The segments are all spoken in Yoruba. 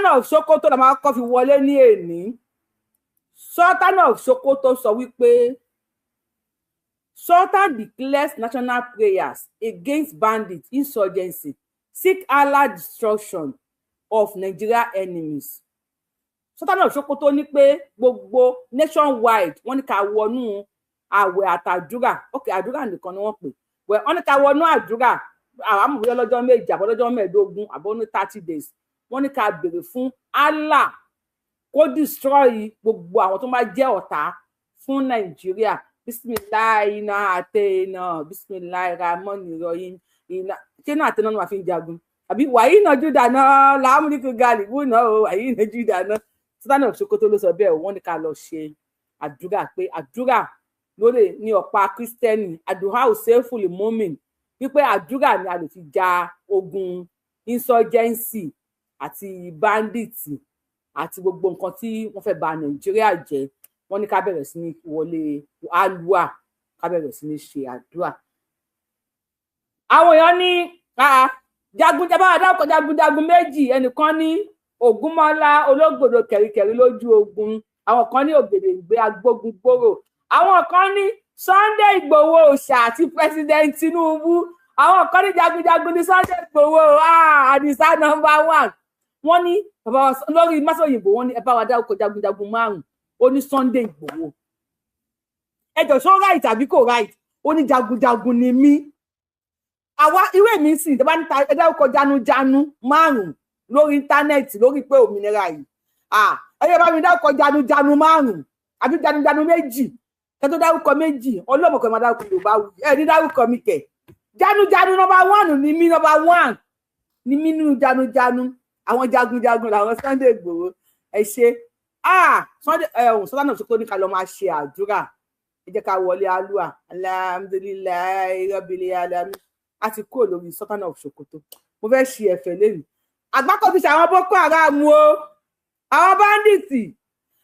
Sultan of Sokoto la máa kọ́ fi wọlé ní èní. Sultan of Sokoto sọ wípé Sultan declares national prayers against bandits, insurgency, seek Allah destruction of Nigeria enemies. Sultan of Sokoto ní pé gbogbo nationwide wọ́n ní ká wọnú àwẹ̀ àtàdúrà. Okay, àdúrà nìkan ni wọ́n pè. Wọ́n ní ká wọnú àdúrà àwọn amòye lọ́jọ́ méjì àbọ̀ lọ́jọ́ mẹ́ẹ̀ẹ́dógún àbọ̀ ní 30 days. Wọ́n ní ká béèrè fún Allah kó destroy gbogbo àwọn tó máa jẹ́ ọ̀tá fún Nàìjíríà. Bismillahi iná àtẹ̀nà bismillahi rahmani rahim iná ṣé náà àtẹ̀nà ni wàá fi ń jagun àbí wàyí náà júdà náà làámúlíkù gàlíbù náà o wàyí náà júdà náà. Sultan of Sokoto ló sọ bẹ́ẹ̀ wọ́n ní ká lọ ṣe àdúrà pé àdúrà lórí ní ọ̀pá Kristẹni àdúrà ò sẹ́fùlì mọ́mìn wípé àdúrà ni a lè fi ja ogun insurgency àti bandits àti gbogbo nǹkan tí wọ́n fẹ́ bà Nàìjíríà jẹ́. Wọ́n ní ká bẹ̀rẹ̀ sí ní wọlé àlùwà ká bẹ̀rẹ̀ sí ní ṣe àdúrà. Àwọn èèyàn ní jagunjagun méjì, ẹnìkan ní Ògúnmọ́lá ológbòdo kẹ̀ríkẹ̀rí lójú ogun, àwọn kan ní Ògèdèngbé agbógun gbòòrò, àwọn kan ní Sunday Igboho òòṣà àti President Tinubu, àwọn kan ní jagunjagun ní Sunday Igboho àdìsá #1. Wọ́n ní bàbá lórí Máṣòyìnbó wọ́n ní ẹ bá wa dárúkọ jagunjagun 5. Ó ní Sunday Igboho. Ẹjọ́ ṣó right àbí kò right? Ó ní jagunjagun ni mí. Àwa ìwé mi sì tẹ́ bá ní ẹ dárúkọ janujanu 5 lórí íńtánẹ́ẹ̀tì lórí pé òmìnira yìí. Ẹyẹ bá mi dárúkọ janujanu 5 àbí janujanu 2. Kẹ́ tó dárúkọ 2 ọlọ́mọkọ̀ máa dárúkọ Yorùbá wù. Ẹ ní dárúkọ mi kẹ̀. Janujanu #1 ni mí #1 ni mí nínú janujanu. Àwọn jagunjagun làwọn Sunday Igboho. Ẹ ṣe Sultan of Sokoto ní ká lọ máa ṣe àdúrà. Ẹ jẹ́ ká wọlé àlùwà alhamdulillahi rabbil alamin. A ti kúrò lórí Sultan of Sokoto. Mo fẹ́ ṣe ẹ̀fẹ̀ lẹ́yìn. Àgbákò ti ṣàwọn Boko Haram o, àwọn bandits,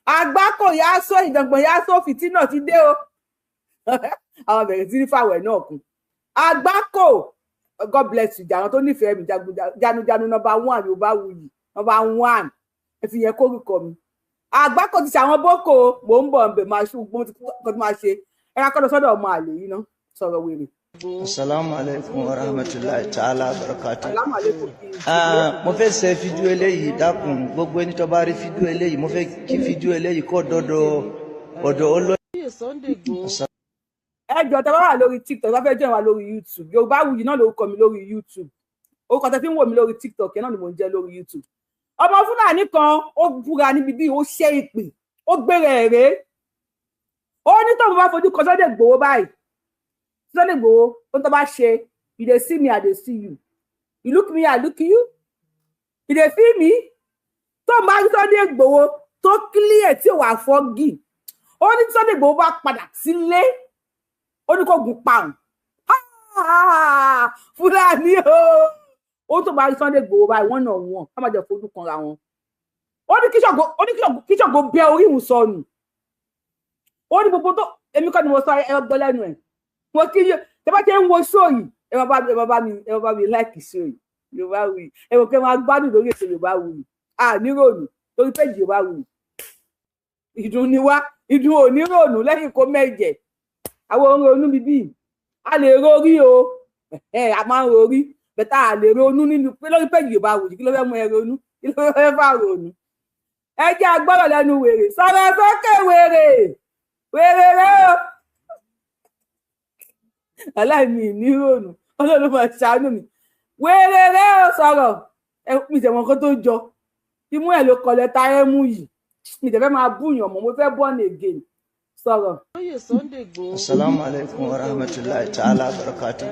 àgbákò yáṣọ ìdàngbọ̀n yáṣọ fìtínà ti dé o. Àwọn bẹ̀rẹ̀ sí ní fàwẹ̀ náà kún. Àgbákò, God bless you, àwọn tó nífẹ̀ẹ́ mi janujanu #1 Yorùbá wuyì #1 ẹ fi yẹn kórúkọ mi. Àgbákò ti ṣàwọn Boko mò ń bọ̀ ǹbẹ̀ máa ṣùgbọ́n kó máa ṣe ẹ̀ka kọ́ lọ sọ́dọ̀ ọmọ àlè yìí ná sọ̀rọ̀ wèrè. Assalamu alaikum wa rahmatullahi ta'ala barakatuh. Mo fẹ́ ṣe fídíò eléyìí dákun gbogbo ẹni tó bá rí fídíò eléyìí mo fẹ́ kí fídíò eléyìí kó dọ́dọ̀ Oloye. Ẹjọ́ tẹ́ bá wà lórí TikTok bá fẹ́ jẹ́ wà lórí YouTube Yorùbá wuyì náà lórúkọ mi lórí YouTube orúkọ tẹ́ fi ń wò mí lórí TikTok yẹn náà ni mò ń jẹ́ lórí YouTube. Ọmọ Fúlàní kan ó búra níbi bí ó ṣe ìpè ó gbére ẹ̀rẹ́ ó ní tóun bá fojú kan Sunday Igboho báyìí Sunday Igboho ó tó bá ṣe you dey see me I dey see you, you look me I look you, you dey feel me. Tó máa ń Sunday Igboho tó clear tí ò wà fọ́gì ó ní Sunday Igboho bá padà sílé ó ní kó gun pound Fúlàní ó tó bá Sunday Igboho báyìí wọ́n náà wọ́n ká má jẹ́ fojú kan ra wọn. Ó ní kíṣọ̀gbọ́ bẹ orí ìhùn sọnù. Ó ní gbogbo tó èmi kọ́ ni mo sọ ẹ gbọ́ lẹ́nu ẹ̀. Mo kí yín tẹ bá jẹ́ ń wo show yìí ẹ bá mi like show yìí Yorùbá Wuyì ẹ wò kẹ́ máa gbádùn lórí ètò Yorùbá Wuyì nírònú lórí péjì Yorùbá Wuyì. Ìdùn ni wá ìdùn ò ní rònú lẹ́yìn kó mẹ́jẹ̀ àwọn ohun ronú bíbí a lè rorí o a máa ń rorí bẹ́tà a lè ronú nínú pé lórí péjì Yorùbá Wuyì kí ló fẹ́ mú ẹ ronú kí ló fẹ́ fà ronú. Ẹ jẹ́ agbọ́rọ̀ lẹ́nu wèrè sọ̀rọ̀ sókè wèrè rẹ o. Aláìní ìnírònú Ọlọ́run máa ṣàánú mi wèrè rẹ o sọ̀rọ̀ mi tẹ̀wọ̀n kan tó jọ imú ẹ̀ ló kọlẹ̀ ta ẹ̀ mú yìí mi tẹ̀fẹ́ máa búyàn mọ́ mo fẹ́ born again sọ̀rọ̀. Assalamu alaikum wa rahmatullahi ta'ala barakatuh.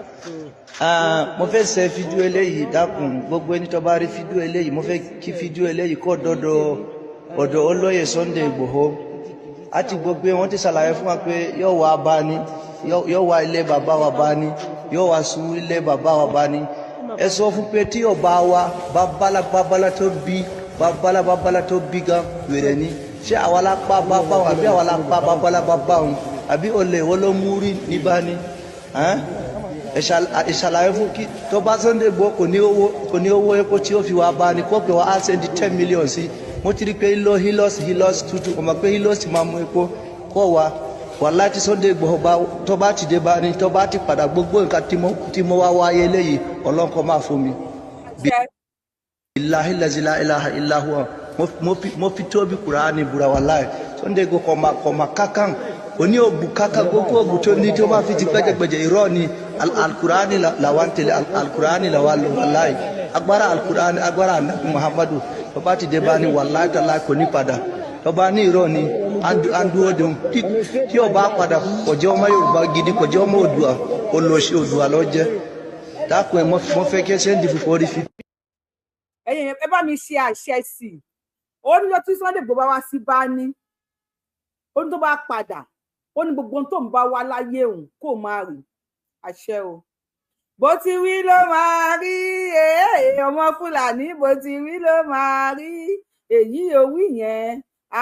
Mo fẹ́ ṣe fídíò eléyìí dákun gbogbo ẹni tó bá rí fídíò eléyìí mo fẹ́ kí fídíò eléyìí kó dọ́dọ̀ Oloye Sunday Igboho àti gbogbo wọn ti ṣàlàyé fún wa pé yóò wá bá ní yóò wá ilé bàbá wa bá ní yóò wá sùn ilé bàbá wa bá ní. Ẹ sọ fún pé tí ọba wa babalá tó bí gan wèrè ni ṣé àwa la pa bàbá wọn àbí àwa la pa babalá bàbá wọn àbí olè wọ́n ló mú rí níbà ni. ìṣàlàyé fún kí tó bá Sunday Igboho kò ní owó epo tí ó fi wá bá ní kó pé wá á sẹ́ndí 10 million sí mo ti rí pé hilos tútù ọmọ pé hilos máa mú epo kọ́ wà láti Sunday Igboho tó bá ti dé bá ní tó bá ti padà gbogbo nǹkan tí mo wá wáyé léyìí ọlọ́nkọ́ máa fún mi. Billahi la ilaha illa huwa mo fi tóbi Kùránì búra wallahi Sunday Igboho kọ̀ máa kákàn oní ògùn kákà gbogbo ògùn tó ní tí ó máa fi ti gbẹ́jẹgbẹ́jẹ irọ́ ni alkurani làwa ń tẹ̀lé alkurani làwa lò wallahi agbára alkurani agbára anabi Muhammadu tó bá ti dé bá ní wallahi tàlá kò ní padà tó bá ní irọ́ ni andúró dùn tí ó bá padà kò jẹ́ ọmọ Yorùbá gidi kò jẹ́ ọmọ Oòduà olóṣì Oòduà ló jẹ́ dákun ẹ̀ mo fẹ́ kí ẹ ṣe ń di fífọ́ orí fi. ẹ̀yin ẹ bá mi ṣe àṣẹ sí i ó ní lọ tí Sunday Igboho bá wá sí bá ní ó ní tó bá padà ó ní gbogbo tó ń bá wá láyé òun kó máa rí àṣẹ o bó ti wí ló máa rí ọmọ Fúlàní bó ti wí ló máa rí èyí òwì yẹn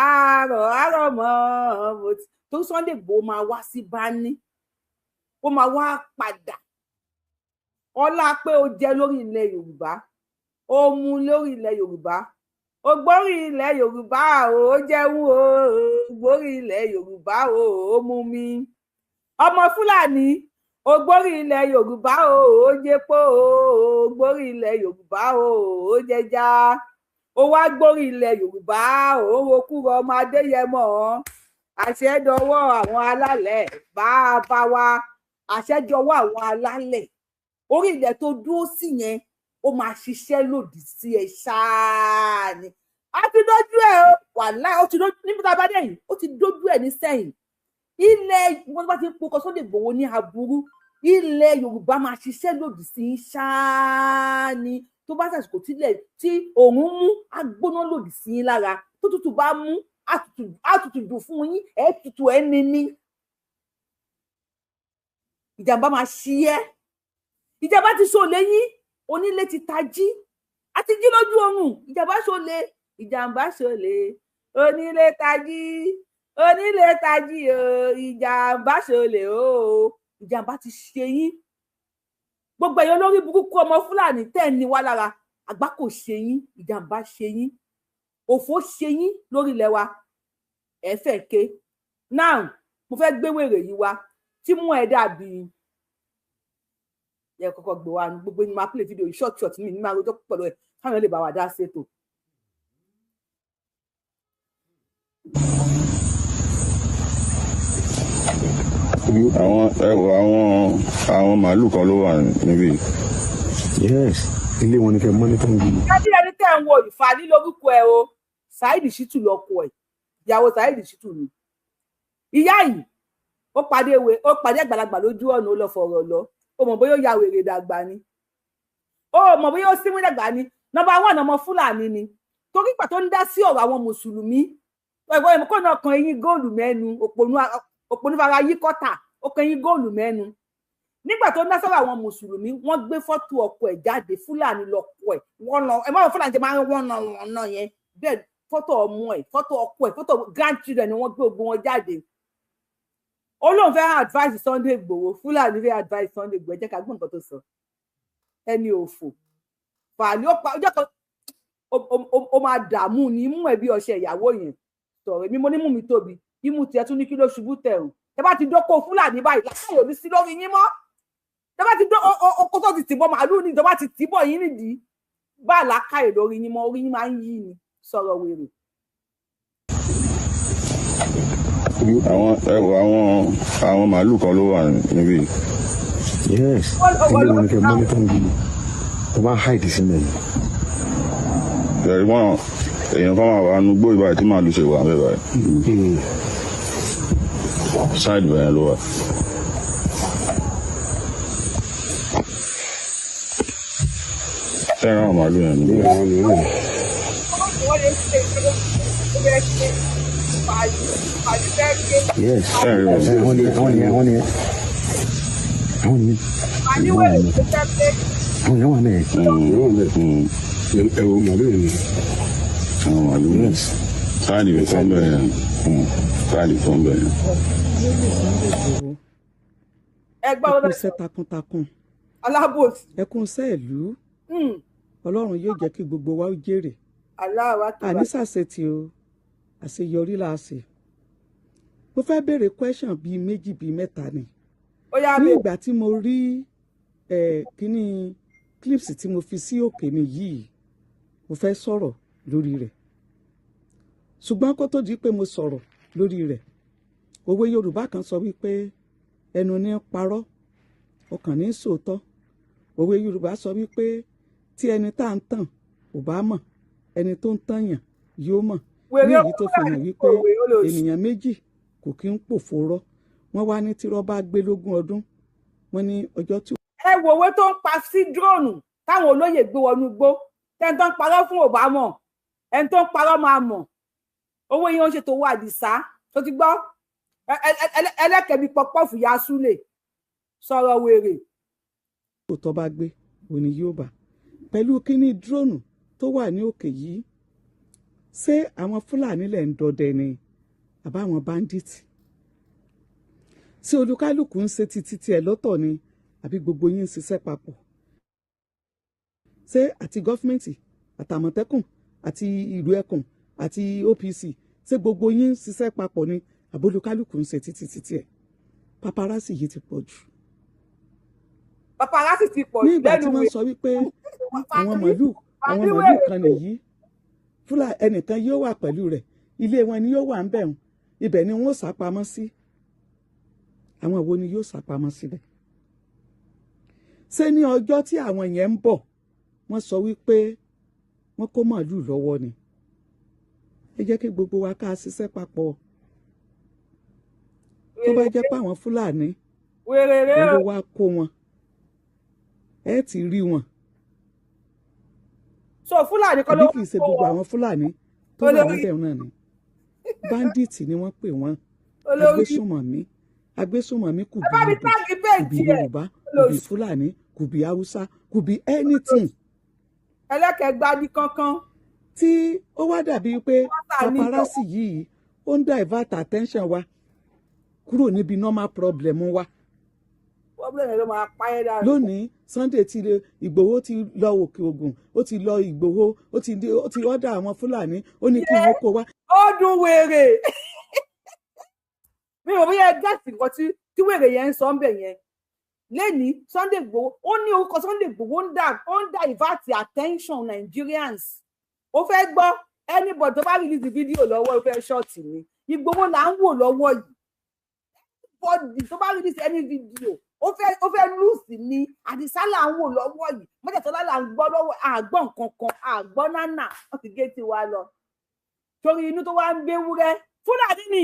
àárọ̀ mọ́ tó Sunday Igboho máa wá sí Bání ó máa wá padà ọlá pé ó jẹ lórí ilẹ̀ Yorùbá ó mu lórí ilẹ̀ Yorùbá ó gbórí ilẹ̀ Yorùbá ó jẹun ó gbórí ilẹ̀ Yorùbá ó mú mi ọmọ Fúlàní ó gbórí ilẹ̀ Yorùbá ó jẹpo ó gbórí ilẹ̀ Yorùbá ó jẹja ó wá gbórí ilẹ̀ Yorùbá ó rokúrò ọmọ Adéyẹmọ àṣẹdọwọ́ àwọn alálẹ̀ bá wa àṣẹjọwọ́ àwọn alálẹ̀ orí ilẹ̀ tó dúró sí yẹn ó máa ṣiṣẹ́ lòdì sí ẹ ṣáá ni a ti dójú ẹ wàláhì ó ti dójú níbi tá a bá dé yìí ó ti dójú ẹ ní sẹ́yìn ilẹ̀ wọn bá ti ń pokọ Sunday Igboho ní aburú ilẹ̀ Yorùbá máa ṣiṣẹ́ lòdì sí ṣáá ni tó bá ṣàṣìkò tí òun mú agbóná lòdì sí yín lára tó tútù bá mú àtútù dùn fún yín ẹ tútù ẹ níní ìjàmbá máa ṣí ẹ ìjàmbá ti sọ lẹ́yìn onílé ti tají àti jí lójú oorun ìjàmbá ṣọlẹ onílé tají o ìjàmbá ṣọlẹ o ìjàmbá ti ṣe yín gbogbo ẹ̀yin olórí burúkú ọmọ Fúlàní tẹ́ ní wá lára àgbá kò ṣe yín ìjàmbá ṣe yín òfò ṣe yín lórí ilẹ̀ wa ẹ fẹ́ ké now mo fẹ́ gbé wèrè yìí wá tí mú ẹ dàbí yẹ kọ́kọ́ gbé wa gbogbo ní máa play video short mi ní máa rojọ́ pẹ̀lú ẹ káwọn lè bá wa dá ṣètò. àwọn màálù kan ló wà níbí. yes ilé wọn ni kẹ mọ́nítọ́ ń gbìn. kájí ẹni tẹ́ ń wo Ìfàní lórúkọ ẹ o Saheed Shittu lọkọ ẹ ìyàwó Saheed Shittu ni ìyá yìí ó pàdé àgbàlagbà lójú ọ̀nà ó lọ fọ̀rọ̀ lọ ó mọ̀ bóyá ó ya wèrè dàgbà ni ó mọ̀ bóyá ó síwí dàgbà ni number 1 ọmọ Fúlàní ni torí ìgbà tó ń dá sí ọ̀rọ̀ àwọn mùsùlùmí ẹ̀gbọ́n kò náà kan eyín góòlù mẹ́nu òpònú fara yí kọ́tà ó kan eyín góòlù mẹ́nu nígbà tó ń dá sọ́rọ̀ àwọn mùsùlùmí wọ́n gbé fọ́tò ọkọ ẹ̀ jáde Fúlàní lọ́kọ ẹ̀ wọ́n lọ ẹ̀ máa Fúlàní jẹ́ máa ń wọ́n náà yẹn bẹ́ẹ̀ fọ́tò ọmọ ẹ̀ fọ́tò ọkọ ẹ̀ fọ́tò grandchildren ni wọ́n gbé ogun wọn jáde ó lóun fẹ́ advice Sunday Igboho Fúlàní fẹ́ advice Sunday Igboho ẹ jẹ́ ká gbọ́ nǹkan tó sọ ẹni òfò fàálì ó pa ọjọ́ kan ó máa dààmú ní imú ẹ̀ bí ọṣẹ ìyàwó yẹn sọ̀rọ̀ èmi mo ní mú mi tóbi imú tiẹ̀ tún ní kí ló ṣubú tẹ̀ o ẹ bá ti dóko Fúlàní báyìí láṣẹ òní sí lórí yín mọ́ ẹ bá ti dó oko tó ti tìbọ̀ màálù ní ìjọba ti tìbọ̀ yín nídìí bá àlákàyè lórí yín mọ́ orí yín máa ń yí ni sọ̀rọ̀ wèrè. àwọn màálù kan ló wà níbí. yes ilé wọn ni kẹ mọ́nítọ́ ń gbìn tó máa háìdì sí mẹ́rin. ẹ̀rí wọn èèyàn kan máa wà nínú gbó ìbáyìí tí màálù ṣe wà ń bẹ̀ báyìí. ṣáìdì bẹ̀rẹ̀ ló wà. ẹ̀rọ àwọn màálù yẹn ni. yes àwọn ni wà mẹ́ẹ̀. ẹ̀wọ̀n màálù yẹn ni. àwọn màálù yẹn káàdì fún bẹ́ẹ̀ yẹn káàdì fún bẹ́ẹ̀ yẹn. ẹgbẹ́ wọn iṣẹ́ takuntakun alábòsí. ẹkún sẹ́ẹ̀lú ọlọ́run yóò jẹ́ kí gbogbo wa ó jèrè àní sàṣetì o àṣeyọrí la ṣe. mo fẹ́ béèrè question bíi méjì bíi mẹ́ta ni ní ìgbà tí mo rí kíní clips tí mo fi sí òkè mi yìí mo fẹ́ sọ̀rọ̀ lórí rẹ̀ ṣùgbọ́n kó tó di pé mo sọ̀rọ̀ lórí rẹ̀ òwe Yorùbá kan sọ wípé ẹnu ní parọ́ ọkàn ní sòótọ́. òwe Yorùbá sọ wípé tí ẹni tá à ń tàn ò bá mọ̀ ẹni tó ń tànyàn yóò mọ̀ ní èyí tó fi hàn wípé ènìyàn méjì kò kí ń pòfo rọ́ wọ́n wá ní tírọ́ bá gbé lógún ọdún wọ́n ní ọjọ́ tí. ẹ wo owó tó ń pa sí dúróònù táwọn olóyè gbé wọnú igbó tẹni tó ń parọ́ fún ò bá mọ̀ ẹni tó ń parọ́ máa mọ̀ owó yẹn ó ṣe tó wà Àdìsá tó ti gbọ́ ẹlẹ́kẹ̀bí pọpọ́ọ̀fù ya súlẹ̀ sọ̀rọ̀ wèrè. tó bá gbé òní yóò bá pẹ̀lú kíní dúróònù tó wà ní òkè yìí ṣé àwọn Fúlàní lẹ̀ ń dọdẹ ni àbáwọn báńdíìtì ṣé olúkálùkù ń ṣe títí tiẹ̀ lọ́tọ̀ ni àbí gbogbo yín ń ṣiṣẹ́ papọ̀ ṣé àti gọ́fìmẹ̀ntì àtàmọ̀tẹ́kùn àti ìlú ẹkùn àti OPC ṣé gbogbo yín ń ṣiṣẹ́ papọ̀ ni àbí olúkálùkù ń ṣe títí tiẹ̀ paparazzi yìí ti pọ̀ jù. paparazzi ti pọ̀ jù ní ìgbà tí wọ́n sọ wípé àwọn màlúù kan nìyí ẹnìkan yóò wà pẹ̀lú rẹ̀ ilé wọn ni yóò wà ń bẹ̀rùn ibẹ̀ ni wọ́n sàpamọ́ sí àwọn wo ni yóò sàpamọ́ síbẹ̀. ṣé ní ọjọ́ tí àwọn yẹn ń bọ̀ wọ́n sọ wípé wọ́n kó màlúù lọ́wọ́ ni ẹ jẹ́ kí gbogbo wa ká ṣiṣẹ́ papọ̀ tó bá jẹ́ pé àwọn Fúlàní ló wá kó wọn ẹ ti rí wọn. so Fúlàní kọ́ ló àbí kì í ṣe gbogbo àwọn Fúlàní tó wà níbẹ̀ náà ni bandits ni wọ́n pè wọ́n agbésùnmọ̀mí kù bí Yorùbá kù bí Fúlàní kù bí Haúsá kù bí anything. ẹlẹ́kẹ̀gbádìí kankan. tí ó wá dàbí pé paparazzi yìí ó ń divert attention wa kúrò níbi normal problem wa. problem ló máa pa ẹ́ dára. lónìí Sunday ti Ìgbòho ti lọ Òkè Ògùn ó ti lọ Ìgbòho ó ti ọ̀dà àwọn Fúlàní ó ní kí wọ́n kó wá. ó dùn wèrè mi ò rí ẹ gẹ́sì nǹkan tí wèrè yẹn ń sọ ń bẹ̀ yẹn lẹ́ni Sunday Igboho ó ní orúkọ Sunday Igboho ó ń divert attention Nigerians ó fẹ́ gbọ́ anybody tó bá release fídíò lọ́wọ́ ó fẹ́ ṣọ́ọ̀tì ni Igboho là ń wò lọ́wọ́ yìí bọ́ọ̀dì tó bá release any video ó fẹ́ lùsì ni Àdìsá là ń wò lọ́wọ́ yìí mọ́tàtọ́lá là ń gbọ́ lọ́wọ́ àgbọ̀ nǹkan kan àgbọ̀ nánà wọ́n ti gé tiwa lọ torí inú tó wá ń gbé wúrẹ́ Fúlàní ni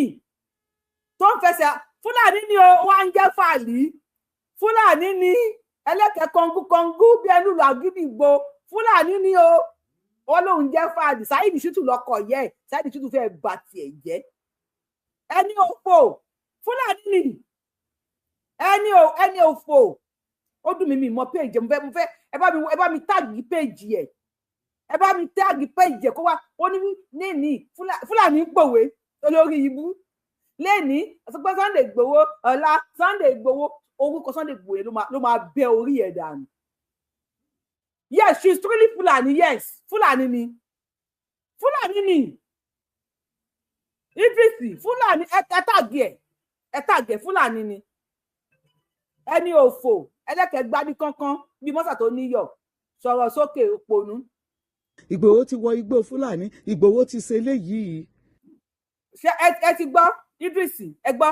tó ń fẹsẹ̀ Fúlàní ni ó wá ń jẹ́ fàlì Fúlàní ni ẹlẹ́kẹ̀ kọngú bí ẹnu lọ àgídìgbò Fúlàní ni ó wọ́n lóun jẹ́ fàlì Saheed Shittu lọkọ̀ yẹ Saheed Shittu fẹ́ bà tiẹ̀ jẹ́ ẹni òfò Fúlàní ni ẹni òfò ó dùn mí mọ péjì mo fẹ́ ẹ bá mi táàgì péjì ẹ ẹ bá mi táàgì péjì ẹ kó wá ó ní Fúlàní gbòwe olórí ibú lẹ́ni àtúgbẹ́ Sunday Igboho ọ̀la Sunday Igboho orúkọ Sunday Igboho ló máa bẹ orí ẹ̀ dànù. Yes, she is truly Fulani. Yes, Fulani ni Idrisi Fulani ẹ̀tàgẹ̀ Fulani ni ẹni òfò ẹlẹ́kẹ̀gbádìí kankan bí mọ́sà tó níyọ̀ sọ̀rọ̀ sókè òpònú. Ìgbòho ti wọ igbó Fulani Ìgbòho ti ṣe eléyìí. ṣé ẹ ti gbọ́ Idrisi ẹ gbọ́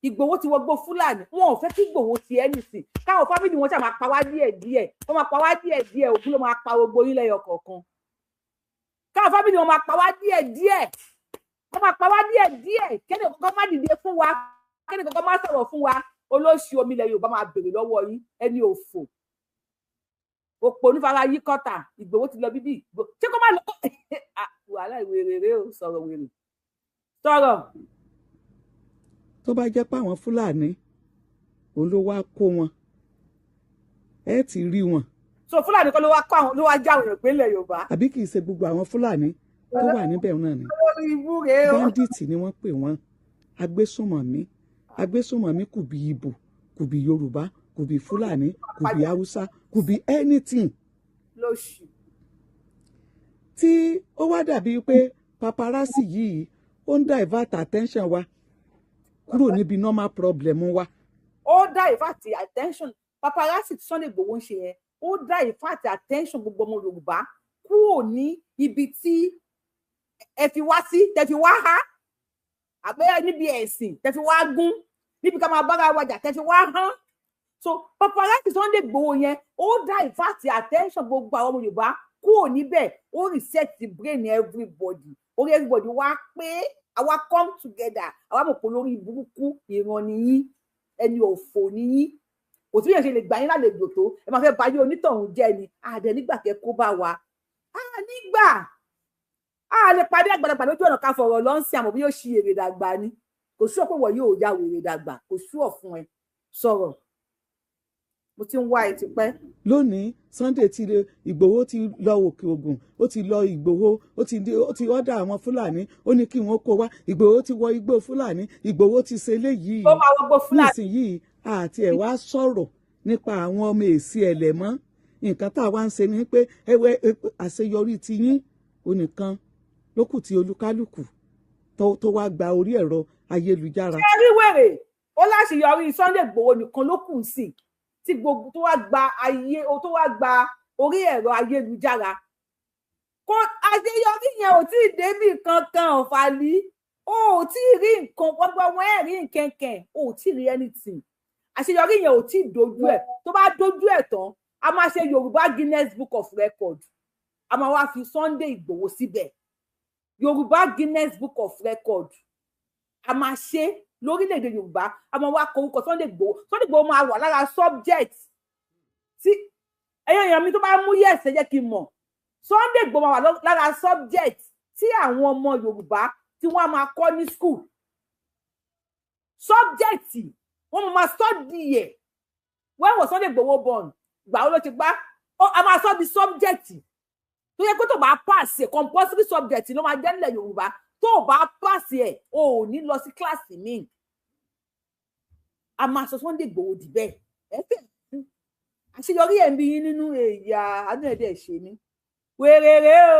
Ìgbòho ti wọgbó Fúlàní wọn ò fẹ́ kí Ìgbòho ti ẹni sí káwọn fámìlì wọn ṣáà máa pa wá díẹ̀díẹ̀ wọ́n máa pa wá díẹ̀díẹ̀ ògún ló máa pa gbogbo ilẹ̀ ẹyọ kọ̀ọ̀kan káwọn fámìlì wọn máa pa wá díẹ̀díẹ̀ wọ́n máa pa wá díẹ̀díẹ̀ kẹ́ni kankan má dìde fún wa kẹ́ni kankan má sọ̀rọ̀ fún wa olóṣù omi ilẹ̀ Yorùbá máa bèrè lọ́wọ́ yín ẹni òfò òpó onífara yí kọ́tà Ìgbòho ti lọ bíbí ṣé kó má lọ wàhálà ìwé rere ò sọ̀rọ̀ wèrè sọ̀rọ̀. tó bá jẹ́ pé àwọn Fúlàní òun ló wá kó wọn ẹ ti rí wọn. so Fúlàní kan ló wá kó àwọn ló wá já òyìnbó ilẹ̀ Yorùbá. àbí kì í ṣe gbogbo àwọn Fúlàní tó wà níbẹ̀ náà ni bandits ni wọ́n pè wọ́n agbésùnmọ̀mí kù bí Ìgbò kù bí Yorùbá could be Fulani, could be Hausa, could be anything. Lóṣù. Tí ó wá dàbí pé paparazzi yìí ó ń divert attention wa kúrò níbi normal problem wa. Ó divert attention paparazzi tí Sunday Igboho ń ṣe yẹn ó divert attention gbogbo ọmọ Yorùbá kúrò ní ibi tí ẹ fi wá sí tẹ fi wá há àbẹ́ níbi ẹ̀sìn tẹ fi wá gún níbi ká máa bára wájà tẹ fi wá hán. So paparazzi Sunday Igboho yẹn ó divert attention gbogbo àwọn ọmọ Yorùbá kúrò níbẹ̀ ó reset the brain everybody orí everybody wá pé àwa come together àwa mọ̀ pé lórí burúkú ìran nìyí ẹni òfò nìyí kò sí yẹn ṣe lè gbà yín lálejò tó ẹ máa fẹ́ báyé onítọ̀hún jẹ́ ni àdẹ nígbà kẹ́ kó bá wa nígbà lè pàdé àgbàlagbà lójú ọ̀nà ká fọ̀rọ̀ lọ ń sin àmọ́ bí yóò ṣí èrè dàgbà ni kò sí ọ̀pọ̀ wọ̀ yóò ya wèrè dàgbà kò sí ọ̀ ẹ sọ̀rọ̀ mo ti ń wá ẹ tipẹ́. Lónìí Sunday Ìgbòho ti lọ Òkè Ògùn ó ti lọ Ìgbòho ó ti ọ̀dà àwọn Fúlàní ó ní kí wọ́n kó wá Ìgbòho ti wọ igbó Fúlàní Ìgbòho ti ṣe léyìí nísìnyìí àti ẹ̀ wá sọ̀rọ̀ nípa àwọn ọmọ èsì ẹ̀lẹ̀ mọ́ nǹkan tá a wá ń ṣe ni pé àṣeyọrí ti yín onìkan lókù tí olúkálùkù tó wá gba orí ẹ̀rọ ayélujára. ṣé rí wèrè ó láṣeyọrí Sunday Igboho nìkan ló kù sí tí gbogbo tó wá gba orí ẹ̀rọ ayélujára kó àṣeyọrí yẹn ò tí ì débì kankan ọ̀fàlì ó ò tí ì rí nǹkan gbogbo wọn ẹ̀ rí nkẹ̀kẹ̀ ó ò tí ì rí anything àṣeyọrí yẹn ò tí ì dojú ẹ̀ tó bá dojú ẹ̀ tán a máa ṣe Yorùbá Guinness Book of Record a máa wá fi Sunday Igboho síbẹ̀ Yorùbá Guinness Book of Record a máa ṣe lórílẹ̀-èdè Yorùbá a máa wá korúkọ Sunday Igboho máa wà lára subject tí ẹ̀yàn èèyàn mi tó bá mú yẹ̀sẹ̀ jẹ́ kí n mọ̀ Sunday Igboho máa wà lára subject tí àwọn ọmọ Yorùbá tí wọ́n máa kọ́ ní school subject wọ́n máa study ẹ̀ when was Sunday Igboho born gbà ó ló ti gbá a máa sọ di subject tó yẹ pé tó bá pass ẹ̀ compulsory subject ló máa jẹ́ nílẹ̀ Yorùbá tó bá pass ẹ̀ o ò ní lọ sí kíláàsì míì a máa sọ Sunday Igboho dì bẹ́ẹ̀ àṣeyọrí ẹ̀ ń bí yín nínú ẹ̀yà àánú ẹ̀dẹ̀ ṣe ní wèrèrè o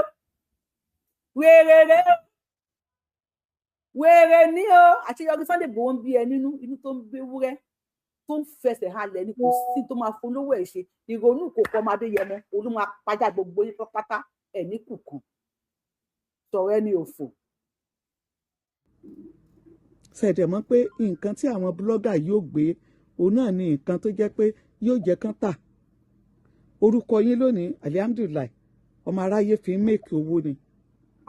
wèrè ní o àṣeyọrí Sunday Igboho ń bí ẹ nínú inú tó ń béwúrẹ́ tó ń fẹsẹ̀ halẹ̀ ní kò sí tó máa folówó ẹ̀ ṣe ìrònú kò kọ́ máa dé yẹmọ olú máa pàjá gbogbo yín pátá ẹ̀ ní kùkù sọ̀rọ̀ ẹni òfò. ṣẹ̀dẹ̀ mọ́ pé nǹkan tí àwọn búlọ́gà yóò gbé òun náà ni nǹkan tó jẹ́ pé yóò jẹ́ kán tà orúkọ yín lónìí alihamdulilayi ọmọ aráyé fi ń mèkì owó ni.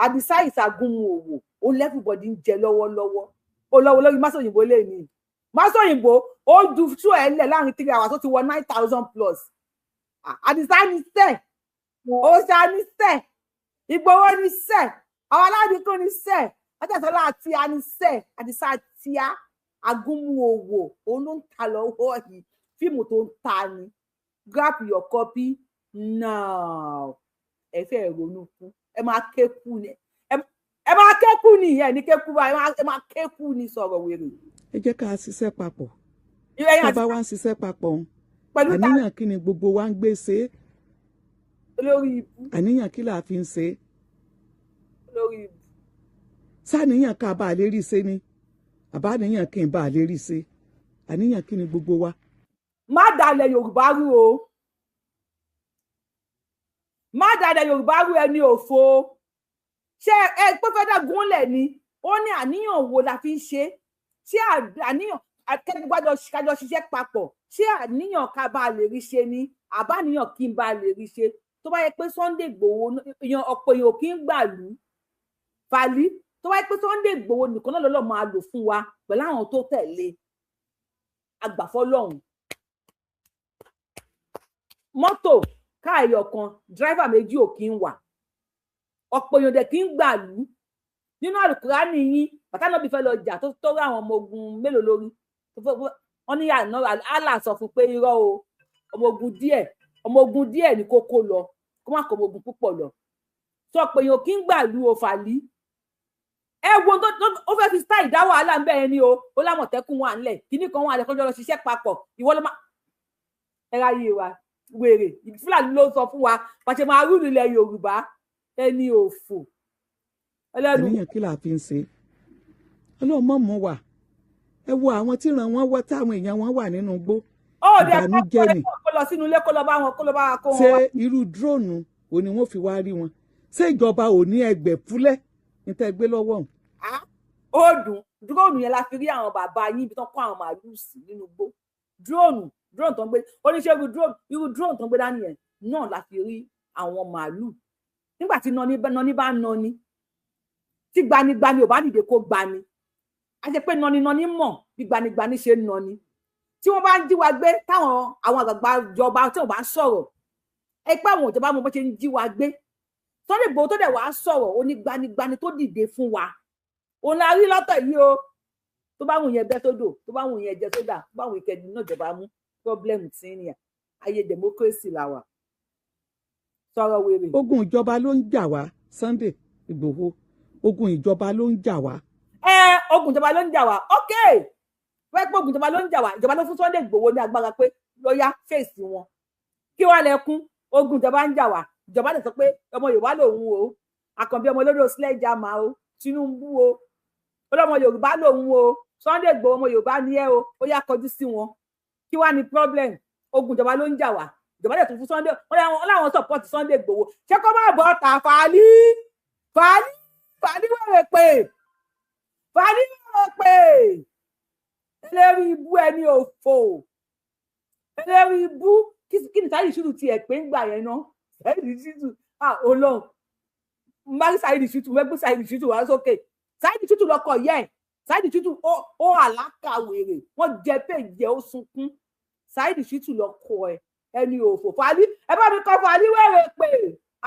Àdìsá ìṣàgùnmu òwò ó lẹ́fùbọ̀dì ń jẹ lọ́wọ́lọ́wọ́ ó lọ́wọ́ lórí Masòyìnbó lè ní Masòyìnbó ó ju tú ẹ̀ lẹ̀ láàrin 3 hours tó ti wọ 9,000 plus Àdìsá ní sẹ́ Òòṣà ní sẹ́ Ìgbòho ní sẹ́ àwọn aládìkún ní sẹ́ Ọjọ́sọ́lá àti anisẹ́ Àdìsá tíá agúnmu òwò òun ló ń ta lọ́wọ́ yìí fíìmù tó ń ta ni grab your copy now ẹ fẹ́ ronú fún ẹ máa kékù ni ẹ máa kékù ni ẹ ní kékù báyìí ẹ máa kékù ni sọ̀rọ̀ wèrè. ẹ jẹ́ ká ṣiṣẹ́ papọ̀ tá a bá wá ń ṣiṣẹ́ papọ̀ àníyàn kí ni gbogbo wa ń gbé ṣe é lórí ibú àníyàn kí là á fi ń ṣe é lórí ibú sáníyàn ká bá a lè rí ṣe ni àbá àníyàn kí n bá a lè rí ṣe àníyàn kí ni gbogbo wa. má dalẹ̀ Yorùbá rú o má dalẹ̀ Yorùbá rú ẹni òfo ṣé ẹ pé fẹ́ dá gúnlẹ̀ ni ó ní àníyàn wo la fi ń ṣe ṣé àníyàn akẹ́gbẹ́gbájọ kájọ ṣiṣẹ́ papọ̀ ṣé àníyàn ká bá a lè rí ṣe ni àbá àníyàn kí n bá a lè rí ṣe tó bá yẹ pé Sunday Igboho èèyàn ọ̀pọ̀ èèyàn kì í gbàlú fàlí tó bá yẹ pé Sunday Igboho nìkan náà lọ́lọ́ máa lò fún wa pẹ̀lú àwọn tó tẹ̀lé agbàfọ́lọ́hún mọ́tò káàyọ̀ kan dírẹ́fà méjì ò kí ń wà ọ̀pọ̀ èèyàn dẹ̀ kí ń gbàlú nínú àlùkùránì yín bàtà náà bí fẹ́ lọ jà tó rí àwọn ọmọ ogun mélòó lórí wọ́n ní àná Allah sọ fún pé irọ́ o ọmọ ogun díẹ̀ ní kókó lọ kó má kó ọmọ ogun púpọ̀ lọ sọ pé èèyàn kí ń gbàlú o fàlí ẹ wo ó fẹ́ fi style dá wàhálà ń bẹ̀rẹ̀ ni o ó lámọ̀tẹ́kùn wà ńlẹ̀ kíní kan wà lẹ́kọ́jọ́ lọ ṣiṣẹ́ papọ̀ ìwọ ló má ẹ ráyè wa wèrè Fúlàní ló sọ fún wa pàṣẹ máa rúlù ilẹ̀ Yorùbá ẹni òfò ẹnìyàn kí là fi ń ṣe Ọlọ́run mọ̀ mọ́ wà ẹ wo àwọn tí ràn wọ́n wọ́ táwọn èèyàn wọn wà nínú igbó ìbànújẹ́ ni kó lọ sínú ilé kó lọ bá wọn kó wọn. ṣé irú dúróònù ò ní wọ́n fi wá rí wọn ṣé ìjọba ò ní ẹgbẹ́ fúlẹ̀ níta gbé lọ́wọ́ òun. ó dùn dúróònù yẹn la fi rí àwọn bàbá yín ibi tó kó àwọn màálùú sí nínú igbó dúróònù tó ń gbé oníṣẹ́ irú dúróònù tó ń gbé dání yẹn náà la fi rí àwọn màálùú nígbà tí nọní bá nọní tí gbanigbani ò bá dìde kó gbani a jẹ pé nọní mọ̀ bí gbanigbani ṣe ń nọní tí wọ́n bá ń jí wa gbé táwọn àwọn àgbààgbà ìjọba tí wọ́n bá ń sọ̀rọ̀ ẹ pé àwọn ìjọba mọ̀ bó ṣe ń jí wa gbé Sunday Igboho tó dẹ̀ wá sọ̀rọ̀ ó ní gbanigbani tó dìde fún wa òun la rí lọ́tọ̀ yìí o tó bá wù yẹn bẹ́ sódò tó bá wù yẹn jẹ sódà tó bá wù ìkẹdùn náà jọba mú pọ́blẹ́mù tí ń yàn ayé democracy la wà sọ̀rọ̀ wèrè. ogun ìjọba ló ń jà wá Sunday Igboho ogun ìjọba ló ń jà wá. ogun ìjọba ló ń jà wá ok wẹ́n pé ogun ìjọba ló ń jà wá ìjọba ló fún Sunday Igboho ní agbára pé lọ́yà fèsì wọn kí wàá lẹ́kún ogun ìjọba ń jà wá ìjọba lè sọ pé ọmọ Yorùbá lòun o Àkànbí ọmọ olódò sílẹ̀ ìjà máa o Tinubu o ọlọ́mọ Yorùbá lòun o Sunday Igboho ọmọ Yorùbá ni ẹ o ó yá kọjú sí wọn kí wàá ní problem ogun ìjọba ló ń jà wá ìjọba lè tún fún Sunday wọn láwọn support Sunday Igboho ṣé kó má bọ́ ta Fàálì wẹ̀rẹ̀ pé eléri ibú ẹni òfò eléri ibú kí ni Saheed Shittu tiẹ̀ pé ń gbà yẹn ná Saheed Shittu Ọlọ́run mbari Saheed Shittu wẹ́gbẹ́ Saheed Shittu wá sókè Saheed Shittu lọkọ̀ yẹn Saheed Shittu ó àlákàwèrè wọ́n jẹ péjẹ ó sunkún Saheed Shittu lọkọ̀ ẹni òfò Fàálì ẹ bá mi kọ́ Fàálì wẹ̀rẹ̀ pé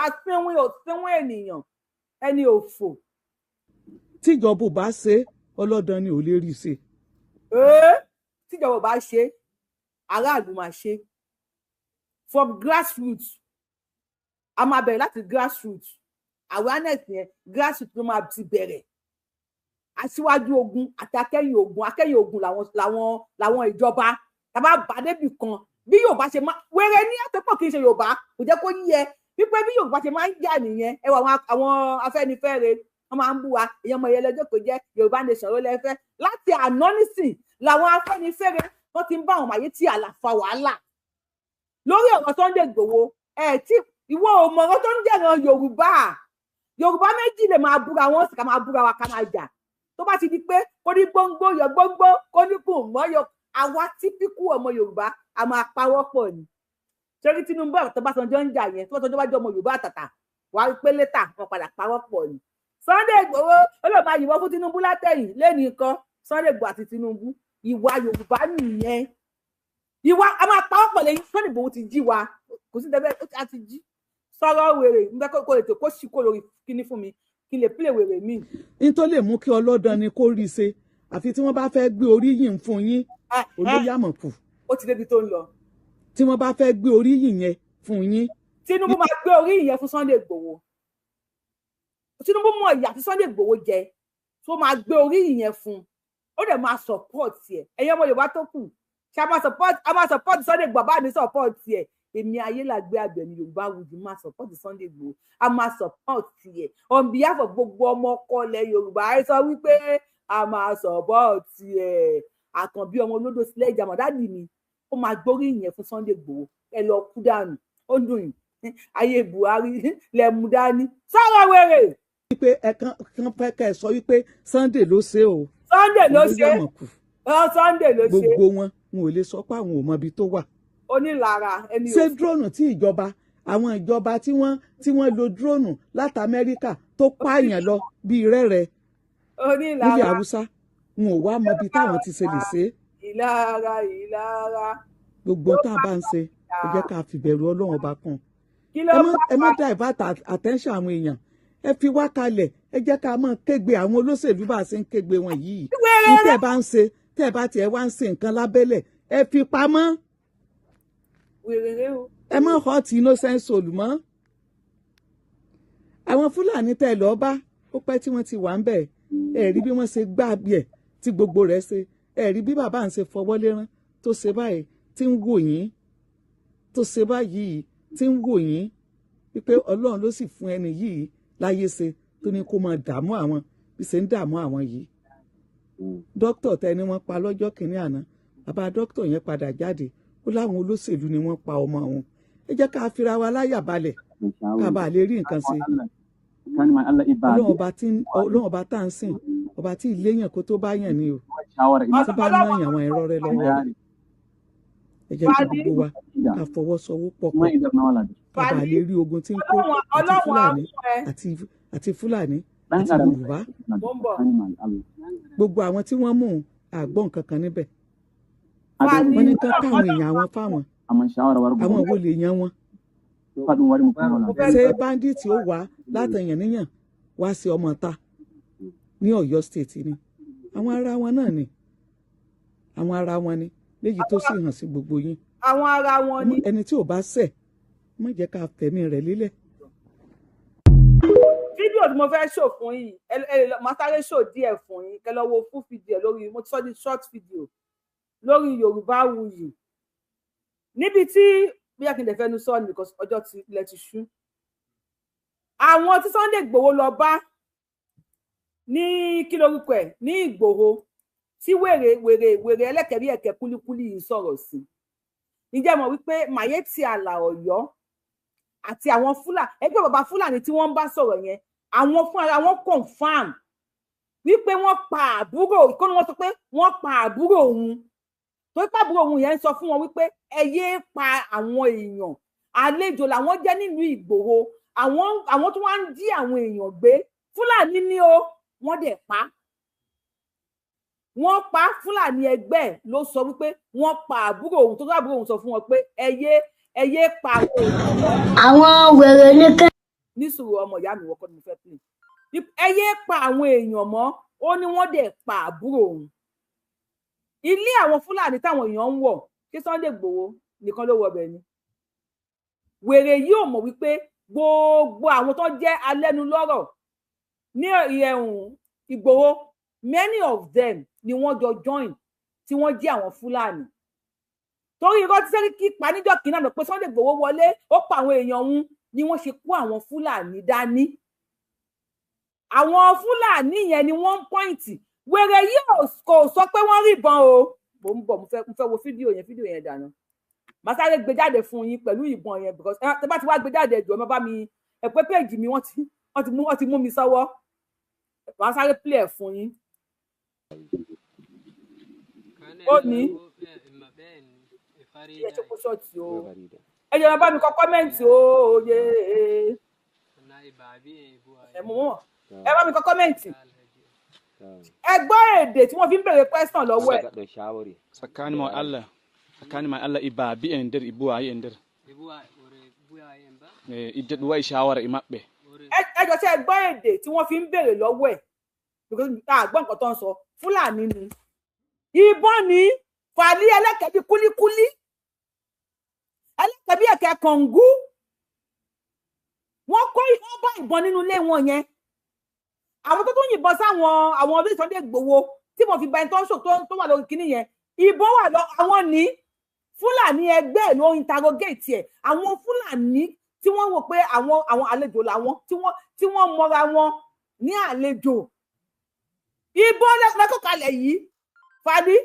àsìnwìn òsínwìn ènìyàn ẹni òfò. tíjọba ò bá ṣe ọlọ́dàn ni ò lè rí ṣe. tíjọba ò bá ṣe aráàlú máa ṣe from grassroots a máa bẹ̀rẹ̀ láti grassroots awareness yẹn grassroots ló máa ti bẹ̀rẹ̀ aṣíwájú ogun àti akẹ́yìn ogun làwọn ìjọba tàbá bá débì kan bí Yorùbá ṣe máa wéré ní àtẹ́pọ̀ kì í ṣe Yorùbá kò jẹ́ kó yẹ wípé bí Yorùbá ṣe máa ń jà nìyẹn ẹ wọ àwọn Afẹ́nifẹ́re wọn máa ń bú wa èèyàn ọmọ ìyẹlẹjọ kò jẹ́ Yorùbá nation ló lẹfẹ láti àná nísìn làwọn Afẹ́nifẹ́re wọn ti ń bá àwọn àyè tí àlàfà wàhálà lórí ọ̀rọ̀ Sunday Igboho tí ìwọ ọmọ ọ̀rọ̀ tó ń jẹran Yorùbá méjì lè máa búra wọn sì ká máa búra wa ká máa jà tó bá ti di pé kó ní gbóngbó yọ gbóngbó kó ní kùn mọyọ àwa típíkù ọmọ Yorùbá a máa pawọ́ pọ̀ ni torí Tinubu àtọ́básanjọ́ ń jà yẹn tí wọ́n tọ́jú bá jọ ọmọ Yorùbá àtàtà wà á pé létà wọn padà pawọ́ pọ̀ ni Sunday Igboho ó lè máa yìnbọn fún Tinubu látẹ̀yìn lẹ́nu nǹkan Sunday Igboho àti Tinubu ìwà Yorùbá nìyẹn ìwà a máa pawọ́ pọ̀ lẹ́yìn Sunday Igboho ti jí wa kò sí dẹ́bẹ́ ó ti jí sọ̀rọ̀ wèrè nígbà kó lè tó kó sì kó lórí kíní fún mi kí lè pílè wèrè mi. ní tó lè mú kí ọlọ́dàn ni kó rí i ṣe àfi tí wọ́n bá fẹ́ gbé oríyìn fún yín olóyè àmọ̀kù. ó ti débi tó ń lọ. tí wọ́n bá fẹ́ gbé oríyìn yẹn fún yín. Tinubu máa gbé oríyìn yẹn fún Sunday Igboho Tinubu mọ ìyà tí Sunday Igboho jẹ tó máa gbé oríyìn yẹn fún ó dẹ̀ máa support ẹ̀ ẹ̀yin ọmọ Yorùbá tó kù ṣe a máa support Sunday Igboho bá mi support ẹ̀ èmi Ayélàgbé Àbẹ̀ní Yorùbá Wùdú máa support Sunday Igboho a máa support ẹ̀ on behalf of gbogbo ọmọ ọkọlẹ̀ Yorùbá ẹ sọ wípé a máa support ẹ̀ Àkànbí ọmọ olódò sílẹ̀ ìjà mọ̀dádì mi ó máa gbóríyìn yẹn fún Sunday Igboho ẹ lọ kú dànù ó dùn yìí ayé Buhari lẹ́mú dání sọ̀rọ̀ wèrè. wípé ẹ̀kan fẹ́ kẹ́ ẹ sọ wípé Sunday ló ṣe o. Sunday ló ṣe Sunday ló ṣe. gbogbo wọn ò lè sọ pé àwọn ò mọ ibi tó wà. onílara ẹni ṣé dúróònù tí àwọn ìjọba tí wọ́n lo dúróònù láti Amẹ́ríkà tó pààyàn lọ bíi rẹ́rẹ́ nílẹ̀ Haúsá wọn ò wá mọ ibi táwọn ti ṣe lè ṣe. ìlara. gbogbo tá a bá ń ṣe ẹ jẹ́ ká fìbẹ̀rù Ọlọ́run ọba kan. ẹ má divert attention àwọn èèyàn ẹ fi wá kalẹ̀ ẹ jẹ́ ká máa kégbe àwọn olóṣèlú bá a ṣe ń kégbe wọn yìí. ní tẹ́ ẹ bá ń ṣe tẹ́ ẹ bá tiẹ̀ wá ń ṣe nǹkan lábẹ́lẹ̀ ẹ fi pamọ́. ẹ má hot innocent soul mọ́. àwọn Fúlàní tẹ́ ẹ lọ́ọ́ bá ó pẹ́ tí wọ́n ti wà ń bẹ̀ ẹ rí bí wọ́n ṣe gbá bíẹ̀ tí gbogbo rẹ̀ ṣe ẹ rí bí bàbá ń ṣe fọwọ́ lérán tó ṣe báyìí tí ń wò yín tó ṣe báyìí tí ń wò yín wípé Ọlọ́run ló sì fún ẹni yìí láyé ṣe tó ní kó máa dààmú àwọn bí ṣe ń dààmú àwọn yìí. Dókítà tẹni wọ́n pa lọ́jọ́ kìíní àná bàbá dókítà yẹn padà jáde ó láwọn olóṣèlú ni wọ́n pa ọmọ wọn. Ẹ jẹ́ ká fira wa láyà balẹ̀ ká bàa lè rí nǹkan ṣe. Ọlọ́run ọba tá à ń sìn ọba tí ìléyàn kó tó bá yàn ni o tó bá náà yàn àwọn ẹ̀rọ rẹ lọ́wọ́. Ẹ jẹ́ kí gbogbo wa ká fọwọ́sowọ́pọ̀ pọ̀ ká bàa lè rí ogun tí ń kó àti Fúlàní àti Yorùbá. Gbogbo àwọn tí wọ́n mú àgbọ̀ nǹkan kan níbẹ̀. Wọ́n ní ká káwọn èèyàn àwọn fáwọn àwọn wo lè yan wọn. Ṣé báńdíìtì ó wá látẹ̀yàn níyàn wá sí ọmọ ta ní Ọ̀yọ́ state ni àwọn ará wọn náà ni àwọn ará wọn ni léyìí tó sì hàn sí gbogbo yín. Àwọn ará wọn ni. Ẹni tí ò bá ṣẹ̀ má jẹ́ ká fẹ̀mí rẹ̀ lílẹ̀. Fídíò tí mo fẹ́ ṣò fún yìí máa sáré ṣò díẹ̀ fún yín kẹ́ lọ wo full video lórí mo ti sọ di short video lórí Yorùbáwùyí níbi tí bí a kì í lè fẹnu sọ ni because ọjọ́ ti ilẹ̀ ti ṣú. Àwọn tí Sunday Igboho lọ bá ní kí lórúkọ ẹ̀ ní Ìgbòho tí wèrè ẹlẹ́kẹ̀rí ẹ̀kẹ́ kúlíkúlí yìí sọ̀rọ̀ sí. Ǹjẹ́ mọ̀ wípé Mayetti Àlà Ọ̀yọ́ àti àwọn Fúlàní ẹgbẹ́ bàbá Fúlàní tí wọ́n ń bá sọ̀rọ̀ yẹn àwọn fún ara wọn confam wípé wọ́n pa àbúrò ìkọ́ni wọn sọ pé wọ́n pa àbúrò òun tó pa àbúrò òun yẹn ń sọ fún wọn wípé ẹ yéé pa àwọn èèyàn àlejò làwọn jẹ́ nílùú Ìgbòho àwọn tó wá ń jí àwọn èèyàn gbé Fúlàní ní o wọ́n dẹ̀ pa wọ́n pa Fúlàní ẹgbẹ́ ló sọ wípé wọ́n pa àbúrò òun tó tó àbúrò òun sọ fún wọn pé ẹ yéé pa àwọn wèrè nìkan. Nísùúrù ọmọ ìyá mi wọ́kọ́ ni mo fẹ́ pè ẹ yéé pa àwọn èèyàn mọ́ ó ní wọ́n dẹ̀ pa àbúrò òun. Ilé àwọn Fúlàní táwọn èèyàn ń wọ̀ kí Sunday Igboho nìkan ló wọ bẹ̀ ni. Wèrè yìí ò mọ̀ wípé gbogbo àwọn tó jẹ́ alẹ́nulọ́rọ̀ ní Ìgbòho many of them ni wọ́n jọ join tí wọ́n jẹ́ àwọn Fúlàní. Torí irọ́ tí Sẹ́ríkì pa níjọ́ kìíní àná pé Sunday Igboho wọlé ó pa àwọn èèyàn òun ni wọ́n ṣe kó àwọn Fúlàní dání. Àwọn Fúlàní yẹn ni wọ́n ń pọ́ìntì wèrè yìí kò sọ pé wọ́n rí ìbọn o. Mo ń bọ̀ mo fẹ́ wo fídíò yẹn dànù. Màá sáré gbé jáde fún yín pẹ̀lú ìbọn yẹn because tẹ́ bá ti wá gbé jáde ẹ̀jọ̀ ẹ bá mi ẹ pé péèjì mi wọ́n ti mú mi sọ́wọ́. Màá sáré play ẹ̀ fún yín. Ó ní ẹ ṣe kó ṣọ́ọ̀tì o. Ẹ jẹ́ bá mi kọ kọ́mẹ́ǹtì o yé. Ẹ bá mi kọ kọ́mẹ́ǹtì. Ẹ gbọ́ èdè tí wọ́n fi ń béèrè question lọ́wọ́ ẹ̀. Tsakanin mai Allah iba bi endir ibuwa endir. Idet wa shawara imabbe. Ẹ jọ ṣe gbọ́ èdè tí wọ́n fi ń béèrè lọ́wọ́ ẹ̀. Because gbọ́ nǹkan tó ń sọ Fúlàní ni. Ìbọn ni Fàlí ẹlẹ́kẹ̀bí kúlíkúlí. Ẹlẹ́kẹ̀bí ẹ̀kẹ́ kọ̀ǹgú. Wọ́n bá ìbọn nínú ilé wọn yẹn. Àwọn tó tún yìnbọn sáwọn àwọn ọdún Sunday Igboho tí mo fi ba ẹni tó ń sọ tó wà lórí kinní yẹn. Ìbọn wà lọ àwọn ní Fúlàní ẹgbẹ́ ló interrogate ẹ̀. Àwọn Fúlàní tí wọ́n wò pé àwọn àlejò làwọn tí wọ́n mọra wọn ní àlejò. Ìbọn lẹ́kọ̀ọ́ kalẹ̀ yìí Fàlí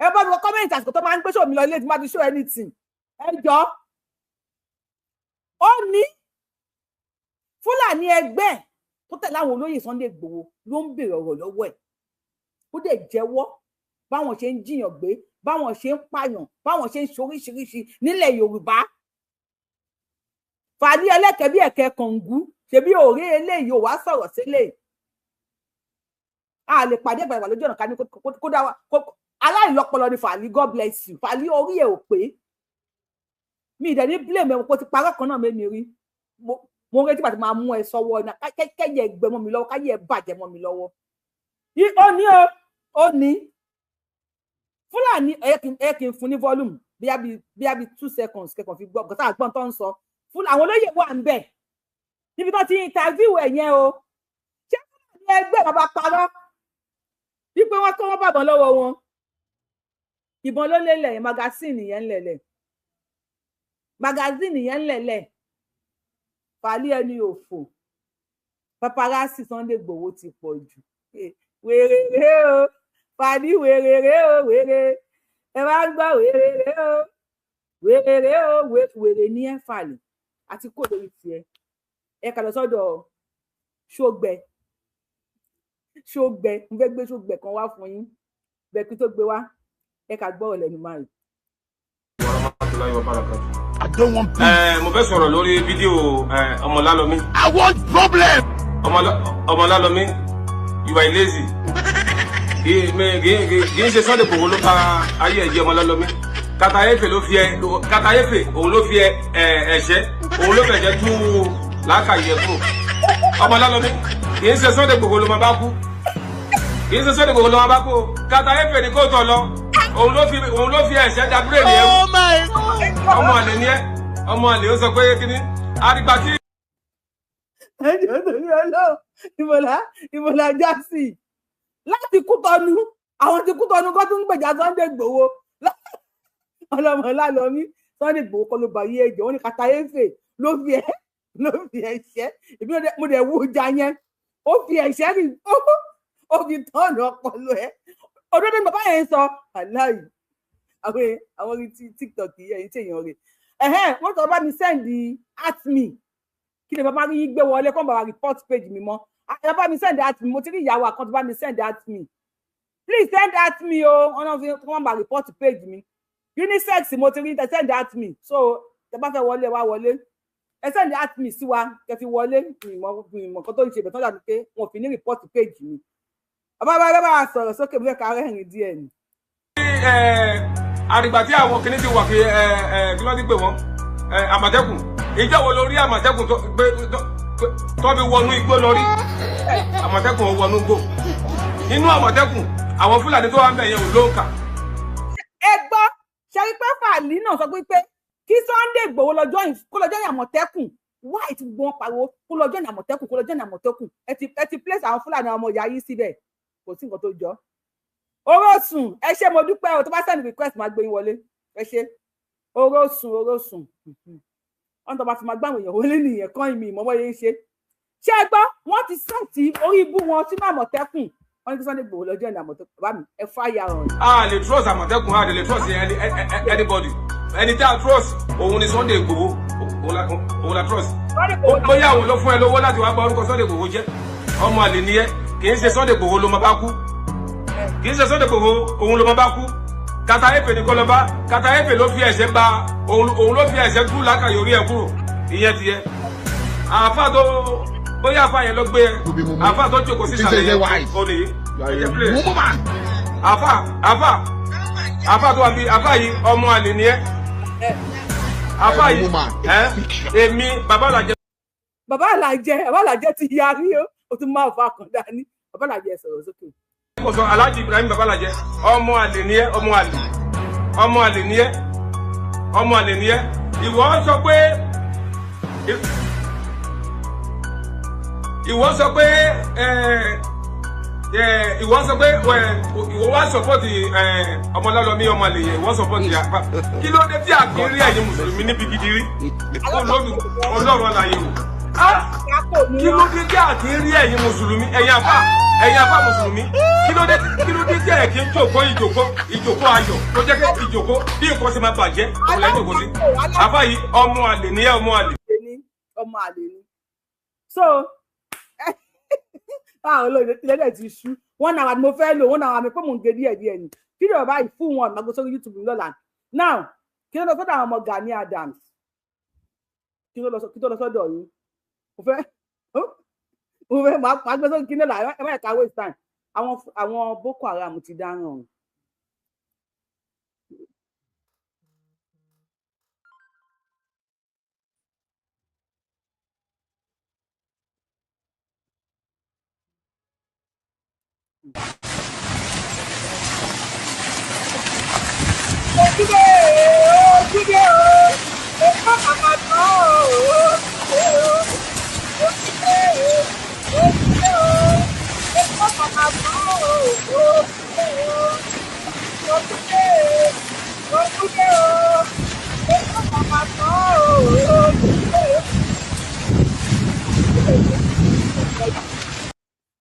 ẹ bá mi wọ kọ́mẹ́ǹtì àsìkò tó máa ń gbé show mi lọ ilé tí máa ti show anything ẹ jọ ó ní Fúlàní ẹgbẹ́ tó tẹ̀lé àwọn olóyè Sunday Igboho ló ń béèrè ọ̀rọ̀ lọ́wọ́ ẹ̀ ó dẹ̀ jẹ́wọ́ báwọn ṣe ń jiyàn gbé báwọn ṣe ń pààyàn báwọn ṣe ń ṣoríṣiríṣi nílẹ̀ Yorùbá. Fàlí ẹlẹ́kẹ̀bí ẹ̀kẹ́ kọ̀ǹgú ṣebí òré eléyìí ò wá sọ̀rọ̀ sílẹ̀ a lè pàdé ìgbà lójú ọ̀nà ká ní kó dá wa aláìlọ́pọlọ ni Fàlí God bless you Fàlí orí ẹ̀ ò pé mi ìdẹ̀ ní blame ẹ̀ kó ti parọ́ kan náà mẹ́mi rí mo ń retí pàtó máa mú ẹ sọ́wọ́ náà kẹ́yẹ gbẹ mọ́ mi lọ́wọ́ káyẹ ẹ bàjẹ́ mọ́ mi lọ́wọ́ ó ní Fúlàní ẹ kì í fún ní volume bí a bí 2 seconds kẹ́kọ̀ọ́ fi gbọ́ gọ́tà àgbọ̀n tó ń sọ àwọn olóyè wà ń bẹ̀ níbi tó ti interview ẹ̀ yẹn o ṣé Fúlàní ẹgbẹ́ bàbá parọ́ wípé wọ́n kọ́ wọ́n bàbọ̀ lọ́wọ́ wọn ìbọn ló lélẹ̀ magazine yẹn lẹ̀lẹ̀ magazine yẹn lẹ̀lẹ̀ Fàlí ẹni òfò paparazzi Sunday Igboho ti pọ̀ jù wèrèrè o Fàlí wèrèrè o wèrè ẹ bá gbọ́ wèrèrè o wèrèrè o wèrè ní ẹ Fàlí àti kò lórí tiẹ̀ ẹ kà lọ sọ́dọ̀ ṣógbẹ mo fẹ́ gbé ṣógbẹ kan wá fún yín bẹ́ẹ̀ kí tó gbé wá ẹ kà gbọ́ ọ̀lẹ́nu máa rí. I don't want peace. Mo fẹ́ sọ̀rọ̀ lórí fídíò Ọmọlálọ́mí. I want problem. Ọmọlálọ́mí, you are lazy. Kì í ṣe Sunday Igboho ló pa ayé ẹ̀jẹ̀ Ọmọlálọ́mí. Katayefe òun ló fi ẹ̀ṣẹ̀ òun ló fẹ̀jẹ̀ tú lákàyè kúrò. Ọmọlálọ́mí kì í ṣe Sunday Igboho ló máa bá kú. Kì í ṣe Sunday Igboho ló máa bá kú. Katayefe ni kò tọ̀ lọ. Òun ló fi ẹ̀ṣẹ̀ dábúrè ní ẹ̀wù. Oh my God. Ọmọ àlè ni ẹ́, ọmọ àlè ó sọ pé kíní. Àdìgbà tí. Ẹjọ́ torí Ọlọ́run ìmọ̀lá já sí i. Láti Kútọ́nù, àwọn ti Kútọ́nù kọ́ tún ń gbèjà Sunday Igboho. Ọlọ́mọlálọ́mí Sunday Igboho kọ́ ló bá yé ẹjọ́, wọ́n ní Katayefe ló fi ẹ̀ṣẹ̀. Èmi mo dẹ̀ wú ọjà yẹn, ó fi ẹ̀ṣẹ̀ rí ó fi tọ́ọ̀nù ọpọlọ ẹ̀. Òdodo ni bàbá yẹn sọ aláì àwọn orí TikTok yìí ẹ̀yìn tí èèyàn rè wọ́n sọ bá mi send at me kí ni bàbá rí gbé wọlé kọ́ bàbá report page mi mọ́ bàbá mi send at me mo ti rí ìyàwó àkọ́tù bá mi send at me please send at me o wọ́n náà fi wọ́n bá report page mi unisex mo ti rí send at me so tẹ bá fẹ́ wọlé wá wọlé ẹ send at me sí wa kẹ́ fi wọlé ìmọ̀ kan tó ń ṣe bẹ̀ tó dàbí pé wọn fi ní report page mi. Bàbá sọ̀rọ̀ sókè bí ẹ̀ka rẹ̀rìn díẹ̀ ni. Àdìgbà tí àwọn kìíní ti wà kí ló ti gbé wọn Àmọ̀tẹ́kùn ìjọ wo lórí Àmọ̀tẹ́kùn tó fi wọnú igbó lórí Àmọ̀tẹ́kùn ò wọnú igbó nínú Àmọ̀tẹ́kùn àwọn Fúlàní tó wà ń bẹ̀ yẹn ò lóǹkà. Ẹ gbọ́ ṣẹ́rí pé Fàlí náà sọ pé kí Sunday Igboho kó lọ join Àmọ̀tẹ́kùn wáì tí gbọ́n pariwo kó lọ join Àmọ̀tẹ́kùn ẹ ti place àwọn Fúlàní ọmọ ìyá yìí síbẹ̀. Kò sí nǹkan tó jọ Orosùn ẹ ṣé mo dúpẹ́ o tó bá send request máa gbé yín wọlé ẹ ṣé Orosùn wọn tó bá fi máa gbá àwọn èèyàn wọlé nìyẹn kán ìmì ìmọ̀mọ́ yẹn ṣe ẹ gbọ́ wọ́n ti sẹ́ẹ̀tì orí ibú wọn sínú Àmọ̀tẹ́kùn wọ́n ní kí Sunday Igboho lọ́jọ́ ìní Àmọ̀tẹ́kùn bá mi ẹ fáyà ọ̀run. A lè trust Àmọ̀tẹ́kùn a lè trust anybody ẹni tí a trust òun ni Sunday Igboho òun la trust bóyá òun ló fún ẹ lówó láti wá gba orúkọ Sunday Igboho jẹ́ ọmọ àlè ni ẹ kì í ṣe Sunday Igboho ló máa bá kú kì í ṣe Sunday Igboho òun ló máa bá kú Katayefe ní kọ́ lọ bá Katayefe ló fi ẹ̀ṣẹ̀ gba òun ló fi ẹ̀ṣẹ̀ tú lákàyè orí ẹ̀ kúrò ìyẹn ti yẹ àáfà tó bóyá àáfà yẹn ló gbé àáfà tó jókòó sí ìsàlẹ̀ yẹn òní ẹ̀jẹ̀ play àáfà tó wà bí àáfà yìí ọmọ àlè ni ẹ àáfà yìí èmi bàbá Àlàjẹ ti yarí o tún máa fa kan dání bàbá Àlàjẹ sọ̀rọ̀ sókè. Mo sọ Alhaji Ibrahim bàbá Àlàjẹ ọmọ àlè ni ẹ ìwọ sọ pé ìwọ wá sọpọ́tì Ọmọlálọ́mí ọmọ àlè yẹn ìwọ sọpọ́tì apá kí ló dé tí àkírí ẹ̀yin mùsùlùmí níbi gidi rí Ọlọ́run àlàyé o kí ló dé tí àkírí ẹ̀yin mùsùlùmí ẹ̀yin àfà mùsùlùmí kí ló dé tí ẹ̀ kí ń ìjòkó ayọ̀ tó jẹ́ pé ìjòkó bí nǹkan ṣe máa bàjẹ́ ọ̀lẹ́ ìjòkó sí àfà yìí ọmọ àlè ni ẹ ọmọ àlè ni so báwo ló lẹ́dẹ̀ ti ṣú wọ́n náà mo fẹ́ lò wọ́n náà mi pé mò ń gé díẹ̀ ni kí ló bá yìí fún wọn máa gbé sórí YouTube lọ́la now kí ló lọ sọ́dọ̀ àwọn ọmọ Gani Adams kí ló lọ sọ́dọ̀ yìí mo fẹ́ máa gbé sórí kí ló là ẹ má ẹ̀ka waste time àwọn Boko Haram ti dáràn.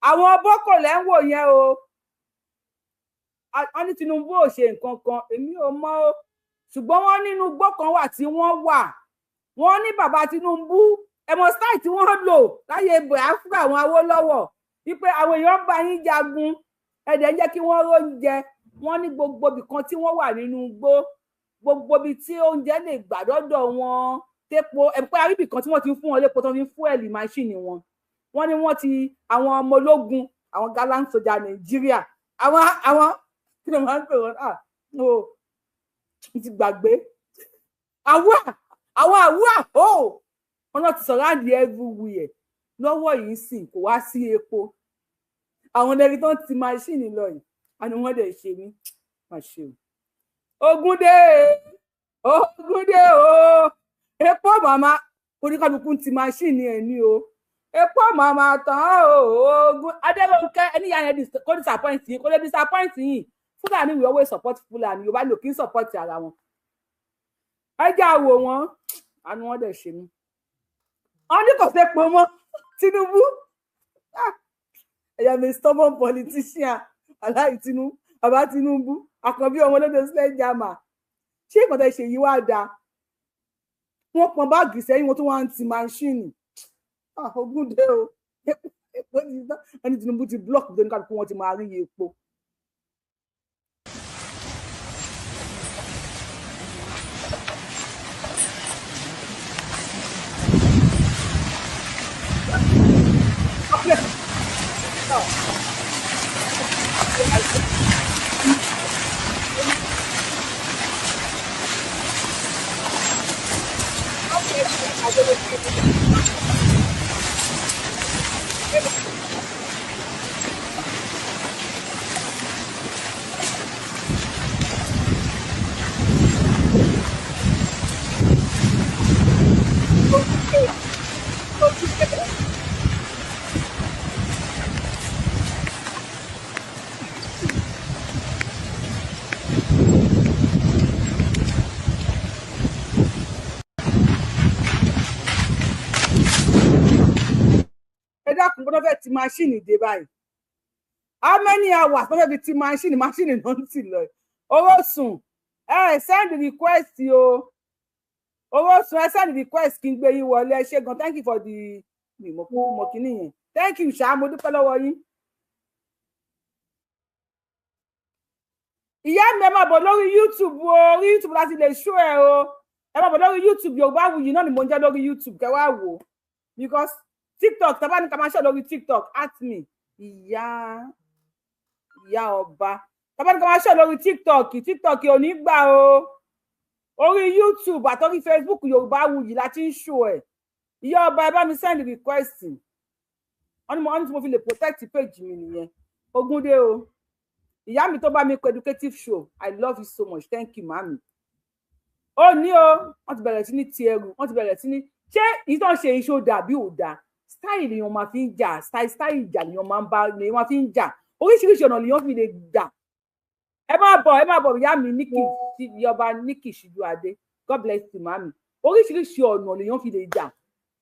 àwọn boko lẹ́ ń wò yẹn o wọ́n ní Tinubu ò ṣe nǹkan kan èmi ò mọ̀ o ṣùgbọ́n wọ́n nínú igbó kan wà tí wọ́n wà wọ́n ní bàbá Tinubu ẹmọ style tí wọ́n lò láyé Biafra àwọn Awólọ́wọ̀ wípé àwọn èèyàn bá yín jagun ẹ̀dẹ̀ ń jẹ́ kí wọ́n róúnjẹ wọ́n ní gbogbo ibì kan tí wọ́n wà nínú igbó gbogbo ibi tí oúnjẹ lè gbà dọ́dọ̀ wọn tépo ẹ̀pẹ́ aríbì kan tí wọ́n ti ń fún wọn lépo tó fi ń fúẹ̀lì máṣíìnì wọn wọ́n ní wọ́n ti àwọn ọmọ ológun àwọn gallant soldier Nàìjíríà àwọn kí ló máa ń pè wọ́n ti gbàgbé àwọn wọn náà ti sọ̀rọ̀ àdì everywhere lọ́wọ́ yìí sìn kò wá sí epo àwọn ẹni tó ń ti máṣíìnì lọ yìí àni wọ́n dẹ̀ ṣe mí máa ṣe o Ògúndé o epo màmá oníkàlùkù ti máṣíìnì ẹ̀ ní o epo màmá tán ogun Adébọ̀nkẹ́ ẹni yà yẹn kó disappoint yín kó lè disappoint yín Fulani we always support Fulani Yorùbá lò kí n support ara wọn ẹjẹ àwò wọn àni wọ́n dẹ̀ ṣe mí wọ́n ní kò fẹ́ pọ̀ mọ́ Tinubu ẹ̀yà mi stubborn politician aláì Tinubu bàbá Tinubu àkànbí ọmọ olóde sílẹ̀ jàmà ṣé ìkọ̀tà ṣe yí wá dáa wọ́n pọn báàgì sẹ́yìn wọn tó wá ń ti máṣíìnì Ògúndé o epo ti tán ẹni Tinubu ti block tó ní kálukú wọn ti máa rí epo. Ti machine dé báyìí how many hours tó fẹ́ fi ti machine náà ti lọ owó sùn send request o owó sùn send request kí n gbé yín wọlé ṣé gan thank you for the mo kíní yẹn thank you ṣá mo dúpẹ́ lọ́wọ́ yín ìyá mi ẹ máa bọ̀ lórí YouTube o orí YouTube láti lè ṣó ẹ o ẹ máa bọ̀ lórí YouTube Yorùbáwùyí náà ni mo ń jẹ́ lórí YouTube kẹ́ wá wò because TikTok tàbá ní ká máa ṣe lórí TikTok at me ìyá ọba tàbá ní ká máa ṣe lórí TikTok ò ní gbà o orí YouTube àtọ́rí Facebook Yorùbáwùyí láti ń ṣó ẹ̀ ìyá ọba ẹ bá mi send request wọ́n ní tí mo fi lè protect page mi nìyẹn Ògúndé o ìyá mi tó bá mi kọ educative show I love you so much thank you mami ó ní o wọ́n ti bẹ̀rẹ̀ sí ní ti ẹrù wọ́n ti bẹ̀rẹ̀ sí ní ṣé ìtàn ṣe iṣó dàbí ò dáa style lèèyàn máa fi ń jà style ìjà lèèyàn máa fi ń jà oríṣiríṣi ọ̀nà lèèyàn fi lè jà ẹ máa bọ̀ ìyá mi Nikki yọba Nikki Ṣíjúadé God bless you mami oríṣiríṣi ọ̀nà lèèyàn fi lè jà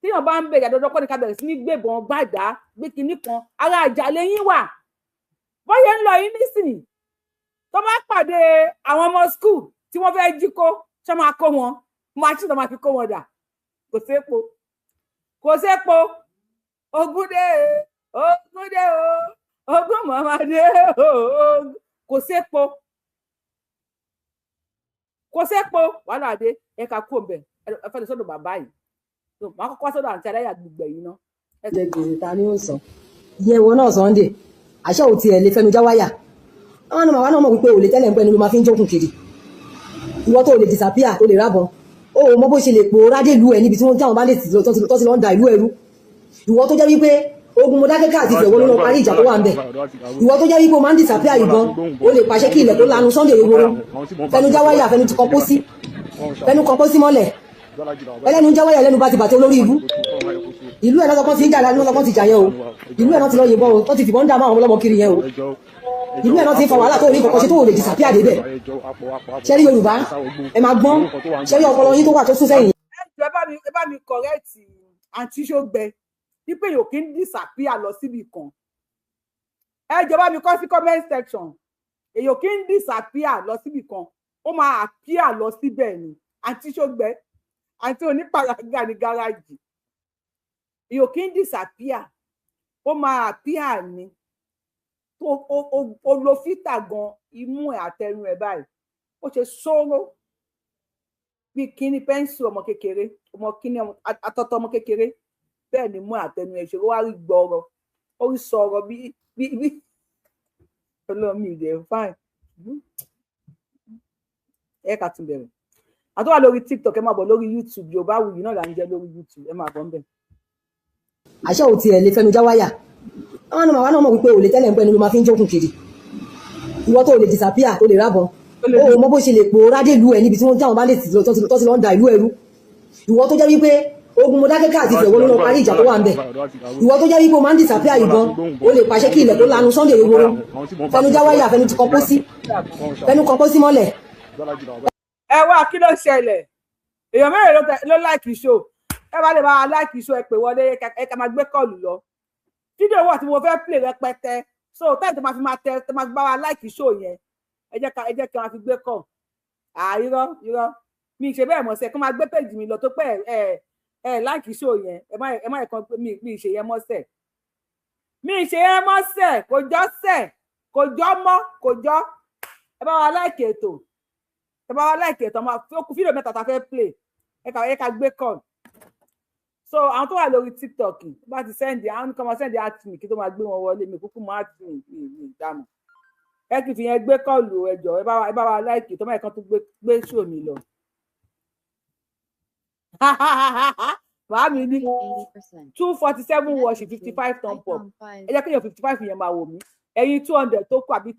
téèyàn bá ń bẹ̀rẹ̀ dandan kọ́ ni ká bẹ̀rẹ̀ sí ní gbébọn gbàdá gbé kinní kan ara àjà lẹ́yìn wà bóyá ń lọ yín nísìnyí tó bá pàdé àwọn ọmọ school tí wọ́n fẹ́ jí kó ṣé máa kó wọn máa tí tó máa fi kó wọn dà kò sépo Ògúndé o ogún mọ̀mọ́dé o kò sépo wàhálà dé ẹ̀ka kó bẹ̀ ẹ fẹ́ lè sọ́dọ̀ bàbá yìí máa kọ́kọ́ sọ́dọ̀ àǹtí aláyà gbígbẹ̀ yìí ná. ẹ̀jẹ̀ gbèrè ta ni ó sọ iye ìwọ náà Sunday àṣẹ ò tiẹ̀ lè fẹnu já wáyà àwọn ọmọ wa náà mọ̀ wípé òòlè tẹ́lẹ̀ ń pẹ́ ni ló máa fi ń jókun kiri ìwọ tó lè disappear tó lè rábọn ó mọ bó ṣe lè pòórá dé ìlú ẹ níbi tí wọ́n jáwọn bá lè tì tó ti lọ ń da ìlú ẹrú ìwọ tó jẹ́ wípé ogun Mọdákẹ́kẹ́ àti ìfẹ̀wọ́ ló lọ parí ìjà tó wà ń bẹ̀ ìwọ tó jẹ́ wípé o máa ń disappear ìbọn o lè pàṣẹ kí ilẹ̀ tó lanu Sunday ewúro fẹnu já wáyà fẹnu kan pósí mọ́lẹ̀ ẹlẹ́nu já wáyà ẹlẹ́nu bá ti bàtẹ́ olórí ibú ìlú ẹ̀ lọ́sọ̀kan ti ń jà lánàá lọ́sọ̀kan ti jà yẹn o ìlú ẹ̀ náà ti lọ yìnbọn o tó ti fìbọn ń dá máa àwọn ọlọ́mọ kiri yẹn o ìlú ẹ̀ náà ti ń fa wàhálà tó ní kọ̀ọ̀kan ṣe tó ò lè disappear débẹ̀ ṣẹ́rí Yorùbá ẹ máa gbọ́n ṣẹ́rí ọpọlọ yín tó wà tó sún sẹ́yìn. ẹ bá mi correct àǹtí Ṣógbẹ wípé yóò kí ń disappear lọ síbi kan ẹ jọ̀ọ́ bá mi kọ sí comment section èyàn kí ń disappear lọ síbi kan ó máa appear lọ síbẹ̀ ni àǹtí Ṣógbẹ àǹtí onípàràgà ní gáràjì èyàn kí ń disappear ó máa appear ni ó lo fítà gan imú ẹ̀ àtẹnu ẹ̀ báyìí ó ṣe sọ̀rọ̀ bí kíní pẹ́ńsì ọmọ kékeré ọmọ kíní àtọ̀tọ̀ ọmọ kékeré bẹ́ẹ̀ ni mú àtẹnu ẹ̀ ṣe ó wá rí gbọ́rọ̀ ó rí sọ̀rọ̀ bí ọlọ́mí ìdẹ̀ fine ẹ ká tún bẹ̀rẹ̀ àtúwà lórí TikTok ẹ máa bọ̀ lórí YouTube Yorùbáwùyí náà là ń jẹ́ lórí YouTube ẹ máa bọ̀ ń bẹ̀. àṣẹ ò tiẹ̀ lè fẹnu já wáyà àwọn ọmọ wa náà mọ̀ wípé ò lè tẹ́lẹ̀ ń pẹ́ ni ló máa fi ń jókun kiri ìwọ tó lè disappear tó lè rábọn ó mọ bó ṣe lè pòórá dé ìlú ẹ níbi tí wọ́n jáwọn bá lè tì tó ti lọ ń da ìlú ẹrú ìwọ tó jẹ́ wípé ogun Mọdákẹ́kẹ́ àti Ìfẹ́ ló parí ìjà tó wà ń bẹ̀ ìwọ tó jẹ́ wípé o máa ń disappear ìbọn o lè pàṣẹ kí ilẹ̀ tó lanu Sunday Igboho fẹnu já wáyà fẹnu kọ pósí mọ́lẹ̀. ẹ wá kí ló ṣẹlẹ̀ èèyàn mẹ́rin ló láìkì ṣó ẹ bá lè máa láìkì ṣó ẹ pè wọlé ẹ ká máa gbé kọ́ọ̀lù lọ fídíò wà tí mo fẹ́ play rẹpẹtẹ so táyì tó máa fi máa tẹ tó máa bá wa láìkì ṣó yẹn ẹ jẹ́ ká máa fi gbé kọ́ọ̀ irọ́ mi ṣe bẹ́ẹ̀ mọ̀ sẹ́ kó máa gbé péjì mi lọ tó pẹ́ láìkì ṣó yẹn ẹ má ẹ̀kan mi ṣe yẹn mọ́sẹ̀ kò jọ́ sẹ̀ kò jọ́ mọ́ kò jọ́ ẹ bá wa láìkì ètò ọmọ fídíò mẹ́ta tá a fẹ́ play ẹ ká gbé kọ́ọ̀ so àwọn tó wà lórí TikTok bá ti sẹ́ndì àwọn kan máa sẹ́ndì àtìmí kí tó máa gbé wọn wọlé mi kúkú mọ́ àtìmí ní ìdámọ̀ ẹ kì í fi yẹn gbé kọ́ọ̀lù ẹjọ́ ẹ bá wa láìkì tó máa kan tó gbé ṣò mí lọ. wàá mi ní 247 wọ̀ṣì 55 thumb up ẹ jẹ́ kéèyàn 55 yẹn máa wò mí ẹ̀yin 200 tó kù àbí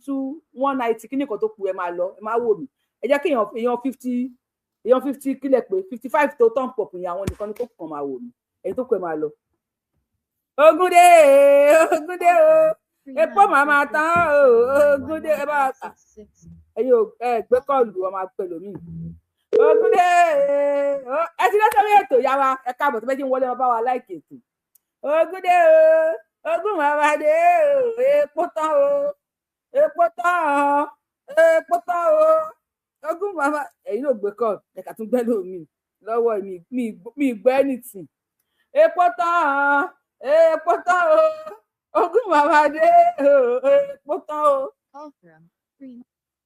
190 kíní kan tó kù ẹ máa lọ ẹ máa wò mí ẹ jẹ́ kéèyàn 50 kílẹ̀ pé 55 tó thumb up yẹn àwọn nìkan ní tó kàn máa wò mí èyí tó kù ẹ máa lọ. Ògúndé o epo màmá tán o Ògúndé ẹ bá ẹyọ gbé kọ́ọ̀lù ọmọ apẹ̀lú mi. Ògúndé ẹ ti lọ́sọ̀ lórí ètò ìyá wa ẹ káàbọ̀ tó fẹ́ kí n wọlé wọn bá wa láìkè ètò. Ògúndé o ogún màmá dé o epo tán o ogún màmá ẹ̀yin ló gbé kọ́ọ̀lù ẹ̀ka tún gbẹ́ lómi lọ́wọ́ mi gbọ́ anything. Epo tán o ogún màmá dé epo tán o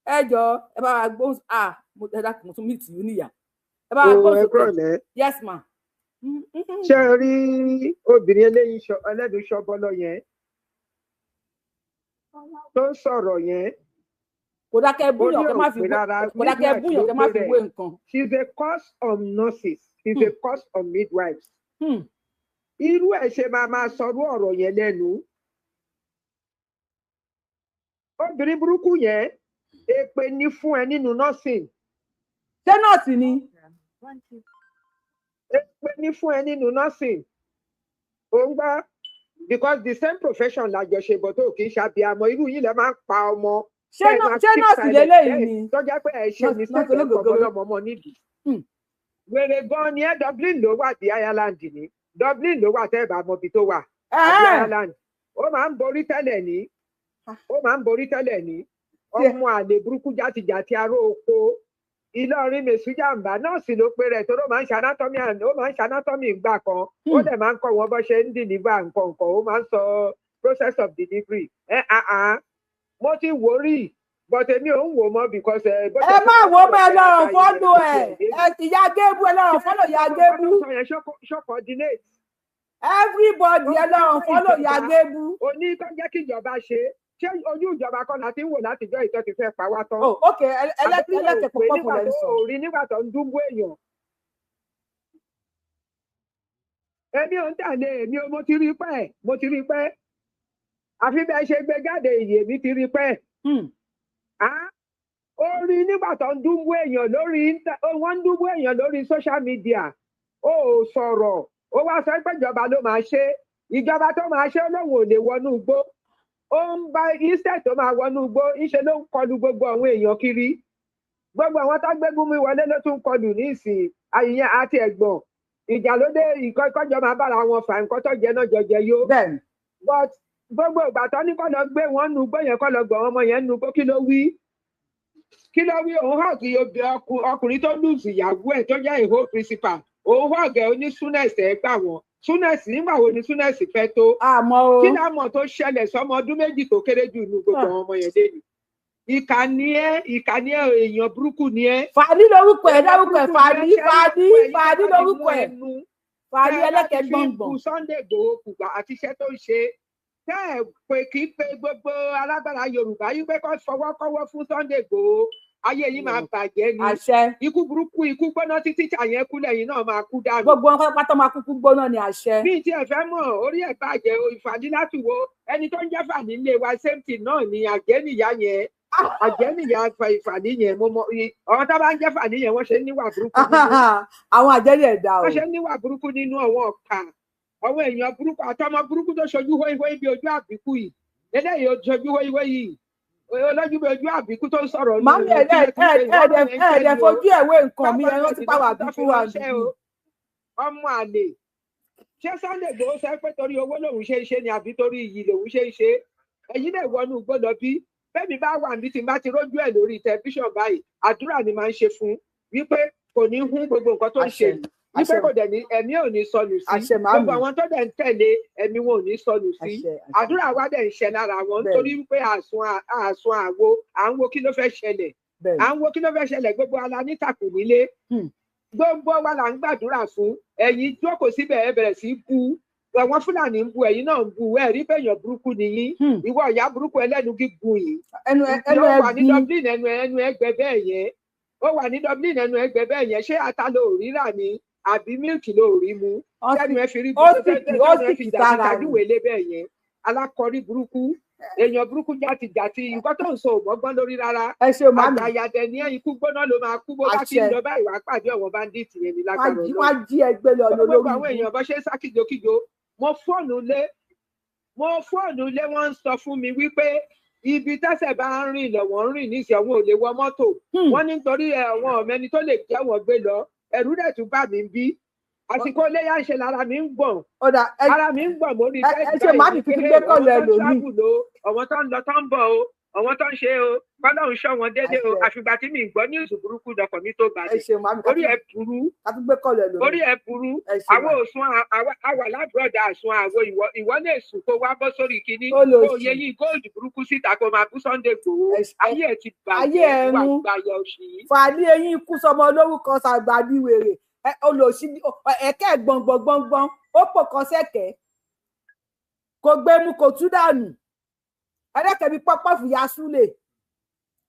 ẹ jọ ẹ bá wa gbóhùn mo tún mí tì í níyà ẹ bá wa gbóhùn sókè yes ma. ṣé ẹ rí obìnrin eléyìí ẹlẹ́dùn ṣọ́bọ́lọ́ yẹn tó ń sọ̀rọ̀ yẹn kò dákẹ́ búyàn kẹ́ má fi wé nǹkan. she is a cause of nurses she is a cause of midwives. Irú ẹ̀ ṣe máa sọ̀rọ̀ ọ̀rọ̀ yẹn lẹ́nu. Obìnrin burúkú yẹn èpè ní fún ẹ nínú nursing. Ṣé nọ́ọ̀sì ni? Èpè ní fún ẹ nínú nursing. Ó ń gbá because the same profession làjọ ṣe bọ̀ tó kì í ṣàbíamọ irú yìí lẹ máa ń pa ọmọ. Ṣé nọ́ọ̀sì lélẹ́yìí ni? Tọ́jà pé ẹ ṣe ní sẹ́kẹ̀ẹ́ ọ̀pọ̀lọpọ̀ ọmọ nídìí. Wèrè gan ni ẹ Dublin ló wà di Ireland ni. Dublin ló wà tẹ́ ẹ̀ bá mọbi tó wà àbí Ireland ó máa ń borí tẹ́lẹ̀ ní ọmọ àlè burúkú játijàti aró oko Ìlọrin mèsújàmbá nọ́ọ̀sì ló pe rẹ̀ tó ló máa ń ṣanátọ́mì ìgbà kan ó dẹ̀ máa ń kọ́ wọn bó ṣe ń deliver nǹkan ó máa ń sọ process of delivery mo ti wò rí but èmi ò ń wò mọ́ because ẹ má wò mọ́ ẹ lọ́rùn fọ́lù ẹ̀ ìyá gébú ẹ lọ́rùn fọ́lù ìyá gébú. everybody ẹ lọ́rùn fọ́lù ìyá gébú. oní tó jẹ́ kí ìjọba ṣe ṣé ojú ìjọba kan láti ń wò látijọ́ ìtọ́ ti fẹ́ pa wá tán. ok ẹlẹ́tẹ̀ pọ̀ pọ̀ lẹ́ sọ. orí nígbà tó ń dúnbó èèyàn. èmi ò ń tàlé mo ti rí pẹ́ àfi bẹ́ẹ̀ ṣe gbé jáde ìyè mi ti rí pẹ́. ó rí nígbà tó ń dúnbó èèyàn lórí social media ó sọ̀rọ̀ ó wá sọ pé ìjọba ló máa ṣe ìjọba tó máa ṣe olóhùn ò lè wọnú igbó ó ó ń bá instead tó máa wọnú igbó ńṣe ló ń kọlu gbogbo àwọn èèyàn kiri gbogbo àwọn tó gbégún mi wọlé ló tún kọlù ní ìsìn àyìnyẹn àti ẹ̀gbọ́n ìjà ló dé ìkọjọ máa bára wọn fà nǹkan tó jẹ náà jọjẹ yó but gbogbo ìgbà tó ní kọ́ lọ gbé wọn nu igbó yẹn kọ́ lọ gbọ́ ọmọ yẹn nu igbó kí ló wí òun hàn kí ọkùnrin tó lùsì ìyàwó ẹ̀ tó jẹ́ ìhó principal òun hàn gẹ̀ ó ní súnẹ̀sì ẹ̀ gbà wọ́n súnẹ̀sì nígbà wo ni súnẹ̀sì fẹ́ tó kí lámọ̀ tó ṣẹlẹ̀ sọmọ ọdún méjì tó kéré jù nù gbogbo àwọn ọmọ yẹn dé ni ìkànnì ẹ èèyàn burúkú ni ẹ. Fàdí lórúkọ ẹ lórúkọ ẹ Fàdí lórúkọ ẹ Fàdí ẹlẹ́kẹ̀ gbọ̀ngbọ̀n. Sunday Igboho kùgbà àti iṣẹ́ tó ń ṣe tẹ́ ẹ̀ pé kì í pe gbogbo alágbára Yorùbá yìí pé kó fọwọ́kọ́wọ́ fún Sunday Igboho ayé yìí máa bàjẹ́ ni. Àṣẹ. Ikú burúkú ikú gbóná títí àyẹn kú lẹ́yìn náà máa kú dànù. Gbogbo wọn pátá máa kúkú gbóná ni àṣẹ. Bí ti ẹ̀ fẹ́ mọ̀ orí ẹ̀ bàjẹ́ Ìfàdí láti wo ẹni tó ń jẹ́ Fàdí ilé wa same thing náà ni àjẹ́ nìyá yẹn. Àjẹ́nìyà Fàdí yẹn mo mọ ọ̀rọ̀ tá bá ń jẹ́ Fàdí yẹn wọ́n ṣe níwà burúkú nínú. Àwọn àjẹ́nì ẹ̀dá o. Wọ́n ṣe níwà burúkú nínú àwọn ọ̀kà àwọn èèyàn burúkú àtọmọ burúkú tó ṣojú hóíhóí bí ojú àbíkú yìí eléyìí ó ṣojú hóíhóí yìí olójú bí ojú àbíkú tó ń sọ̀rọ̀ ní. Màmí ẹ̀ẹ́dẹ̀ fojú ẹ̀wé nǹkan mi ẹ̀rọ ti pàwọ̀ àbíkú wa nìyí. Ọmọ àlè ṣé Sunday Igboho sọ pé torí owó lòun ṣe ń ṣe ni àbí torí iyì lòun ṣe ń ṣe ẹ̀yin lè wọnú gbọ́dọ̀ bí bẹ́ẹ̀ni bá wà níbi tí n bá ti rójú ẹ̀ lórí tẹlifíṣàn báyìí àdúrà ni máa ń ṣe fún wípé kò ní hún gbogbo nǹkan tó ń ṣe wípé kò dẹ̀ ní ẹ̀mí ò ní sọnù sí gbogbo àwọn tó dẹ̀ ń tẹ̀lé ẹ̀mí wọn ò ní sọnù sí àdúrà wa dẹ̀ ń ṣẹ lára wọn nítorí wípé àsun àwo à ń wo kí ló fẹ́ ṣẹlẹ̀ gbogbo ala nítàkùn nílé gbogbo wa là ń gbàdúrà fún ẹ̀yin jókòó síbẹ̀ ẹ bẹ̀rẹ̀ sí bú àwọn Fúlàní ń bu ẹ̀yin náà ń bu ẹ rí bẹyàn burúkú nìyí ìwọ ìyá burúkú ẹlẹ́nu gígùn yìí ẹnu wà ní Dublin ẹnu ẹgbẹ́ bẹ́ẹ̀ yẹn ó wà ní Dublin ẹnu ẹgbẹ́ bẹ́ẹ̀ yẹn ṣé ata ló rí rà ní àbí mílìkì ló rí mu ẹnu ẹ fi rí bó fi dàdúwèlé bẹ́ẹ̀ yẹn alákọ̀rí burúkú èèyàn burúkú jàtìjàtì nǹkan tó ń sọ òmọgbọ́n lórí rárá àgbàyàdẹ ní ikú gbóná ló máa kú bó bá ti ń lọ báyìí wàá pàdé ọ̀wọ́n bandit yẹn ní lágbára Ọlọ́run wá jí ẹgbẹ́ lọ lórí àwọn èèyàn bó ṣe ń sá kíjokíjo mo fóònù lé wọ́n ń sọ fún mi wípé ibi tẹ́sẹ̀ bá ń rìn lọ́wọ́ ń rìn níṣẹ́ wọn ò lè wọ mọ́tò wọ́n nítorí àwọn ọ̀mẹ́ni tó lè jẹ́ wọn gbé lọ ẹ̀rú dẹ̀ tún bà mí bí àsìkò iléyà ń ṣe lára mi ń gbọ̀n mo rí bẹ́ẹ̀ ṣe má ti fi gbé kọ̀lù ẹ̀ lómi ọ̀wọ́n tó ń lọ tó ń bọ̀ o ọ̀wọ́n tó ń ṣe o kọ́lọ́ ń ṣọ́ wọn déédéé o àfìgbà tí mi ń gbọ́ ní ìsù burúkú dọkàn mi tó balẹ̀ orí ẹ̀ burú àwọn òsùn àwà lábúrọ̀dà àsùn àwọ ìwọ lè sùn kó wá bọ́ sórí kinní kó yẹ yí góòlù burúkú síta kó máa bú Sunday Igboho ayé ẹ̀ ti bàjẹ́ wà gbàyà òṣì. Fàdí eyín kú sọmọ olórúkọ sàgbàdì wèrè olòṣì ẹ̀kẹ́ gbọ̀ngbọ̀ngbọ̀ngbọ̀n ó pò kan sẹ́kẹ̀ẹ́ kò gbé mu kò tú dànù ẹlẹ́kẹ̀bí pọ́pọ́fù ya súlẹ̀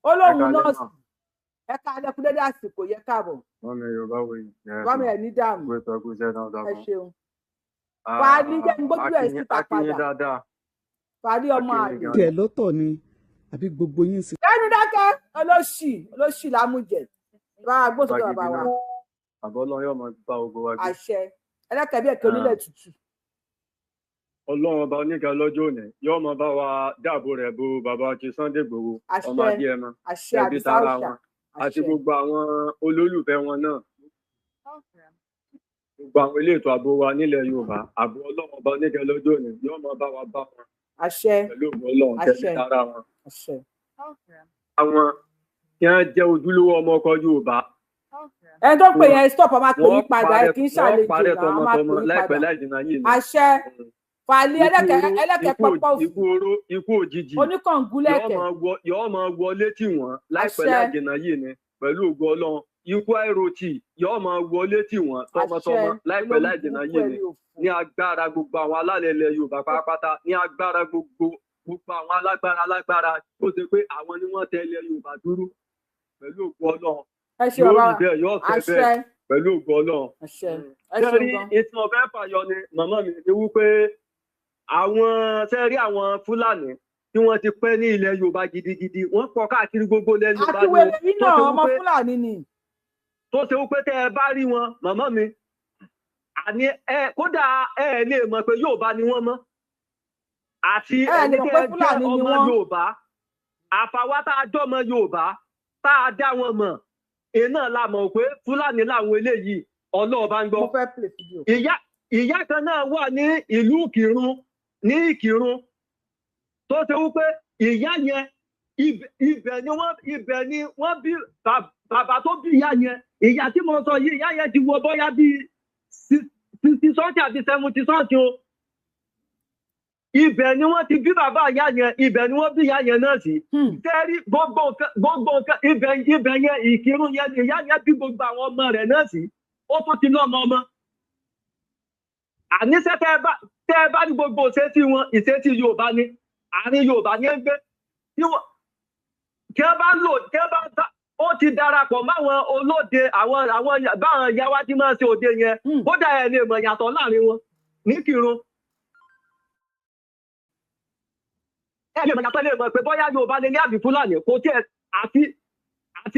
olóhùn nọ́ọ̀sì ẹ̀ka adẹ́kúndédé àsìkò yẹ káàbọ̀. wọ́n mi Yorùbá wo yìí. wọ́n mi ẹ̀ ní dààmú. ẹ ṣeun. Fàdí jẹ́ gbójú ẹ̀ síta padà. Fàdí ọmọ àlè. tiẹ̀ lọ́tọ̀ ni àbí gbogbo yín sí. ẹnu dákẹ́ olóṣì lámújẹ bá a gbóṣùn tó bàbá wa. àbọ̀ Ọlọ́run yóò máa bá ogun wa gbé. àṣẹ ẹlẹ́kẹ̀bí ẹ̀kẹ́ onílẹ̀ tútù. Ọlọ́run ọba oníkà lọ́jọ́ òní yóò máa bá wa dáàbò rẹ̀ bo bàbá ti Sunday Igboho ọmọ adé ẹmọ ẹbí tara wọn àti gbogbo àwọn olólùfẹ́ wọn náà gbogbo àwọn ilé ètò ààbò wa nílẹ̀ Yorùbá ààbò Ọlọ́run ọba oníkà lọ́jọ́ òní yóò máa bá wa bá wọn pẹ̀lú ògbó Ọlọ́run tẹ̀lé tara wọn. àwọn tí wọ́n jẹ́ ojúlówó ọmọ ọkọ Yorùbá. ẹni tó pè yẹn stop ọmọ àpè yín padà ẹ kì í ṣàlejò náà ọmọ àpè yín padà àṣẹ. Fàlí ẹlẹ́kẹ̀ pọ́pọ́ ikú òjijì oníkàngúlẹ̀kẹ̀ yóò máa wọlé tì wọ́n láìpẹ́ láìjìnà yìí ni pẹ̀lú ògo Ọlọ́run ikú àìròtì yóò máa wọlé tì wọ́n tọmọtọmọ láìpẹ́ láìjìnà yìí ni ní agbára gbogbo àwọn alálẹ̀ ilẹ̀ Yorùbá pátápátá ní agbára gbogbo àwọn alágbára tó ṣe pé àwọn ni wọ́n tẹ ilẹ̀ Yorùbá dúró pẹ̀lú ògo Ọlọ́run yóò rí bẹ́ẹ̀ yóò fẹ́ bẹ́ẹ̀ pẹ̀lú ògo Ọlọ́run. Sẹ́rí ìtàn ọ̀fẹ́ fàyọ ni màmá mi ni wípé sẹ́rí àwọn Fúlàní tí wọ́n ti pẹ́ ní ilẹ̀ Yorùbá gidigidi wọ́n pọ̀ káàkiri gbogbo ilẹ̀ Yorùbá ni wọ́n nínú ọmọ Fúlàní ni. tó ṣe wípé tẹ́ ẹ bá rí wọn màmá mi àní kódà ẹ lè mọ̀ pé Yorùbá ni wọ́n mọ́ àti ẹni tẹ́ ẹ jẹ́ ọmọ Yorùbá àfàwa tá a jọ ọmọ Yorùbá tá a dá wọn mọ̀ iná la mọ̀ pé Fúlàní làwọn eléyìí ọlọ́ọ̀bá ń gbọ́. Ìyá kan náà wà ní ìlú Ìkìrun tó ṣe wípé ìyá yẹn ibẹ̀ ni wọ́n bí bàbá tó bí ìyá yẹn. Ìyá tí mo sọ yìí ìyá yẹn ti wọ bóyá bíi 60 something àti 70 something o. Ibẹ̀ ni wọ́n ti bí bàbá ìyá yẹn, ibẹ̀ ni wọ́n bí ìyá yẹn náà sí. Tẹ́rí gbogbo nǹkan ibẹ̀ yẹn Ìkìrun yẹn ìyá yẹn bí gbogbo àwọn ọmọ rẹ̀ náà sí. Ó tún ti lọ́mọ ọmọ. Àníṣe tẹ́ ẹ bá ní gbogbo ìṣesí wọn, ìṣesí Yorùbá ni, àárín Yorùbá ni ń gbé. Kí wọ́n bá lò, kí wọ́n bá ó ti darapọ̀ máwọn olóde àwọn báwọn ìyá wa ti máa ń ṣe òde yẹn. Kódà ẹ lè mọ̀ yàtọ̀ láàrin wọn ní Ìkìrun. Ẹ lè mọ̀ yàtọ̀ lè mọ̀ pé bóyá Yorùbá lè ní àbí Fúlàní kò tí ẹ àti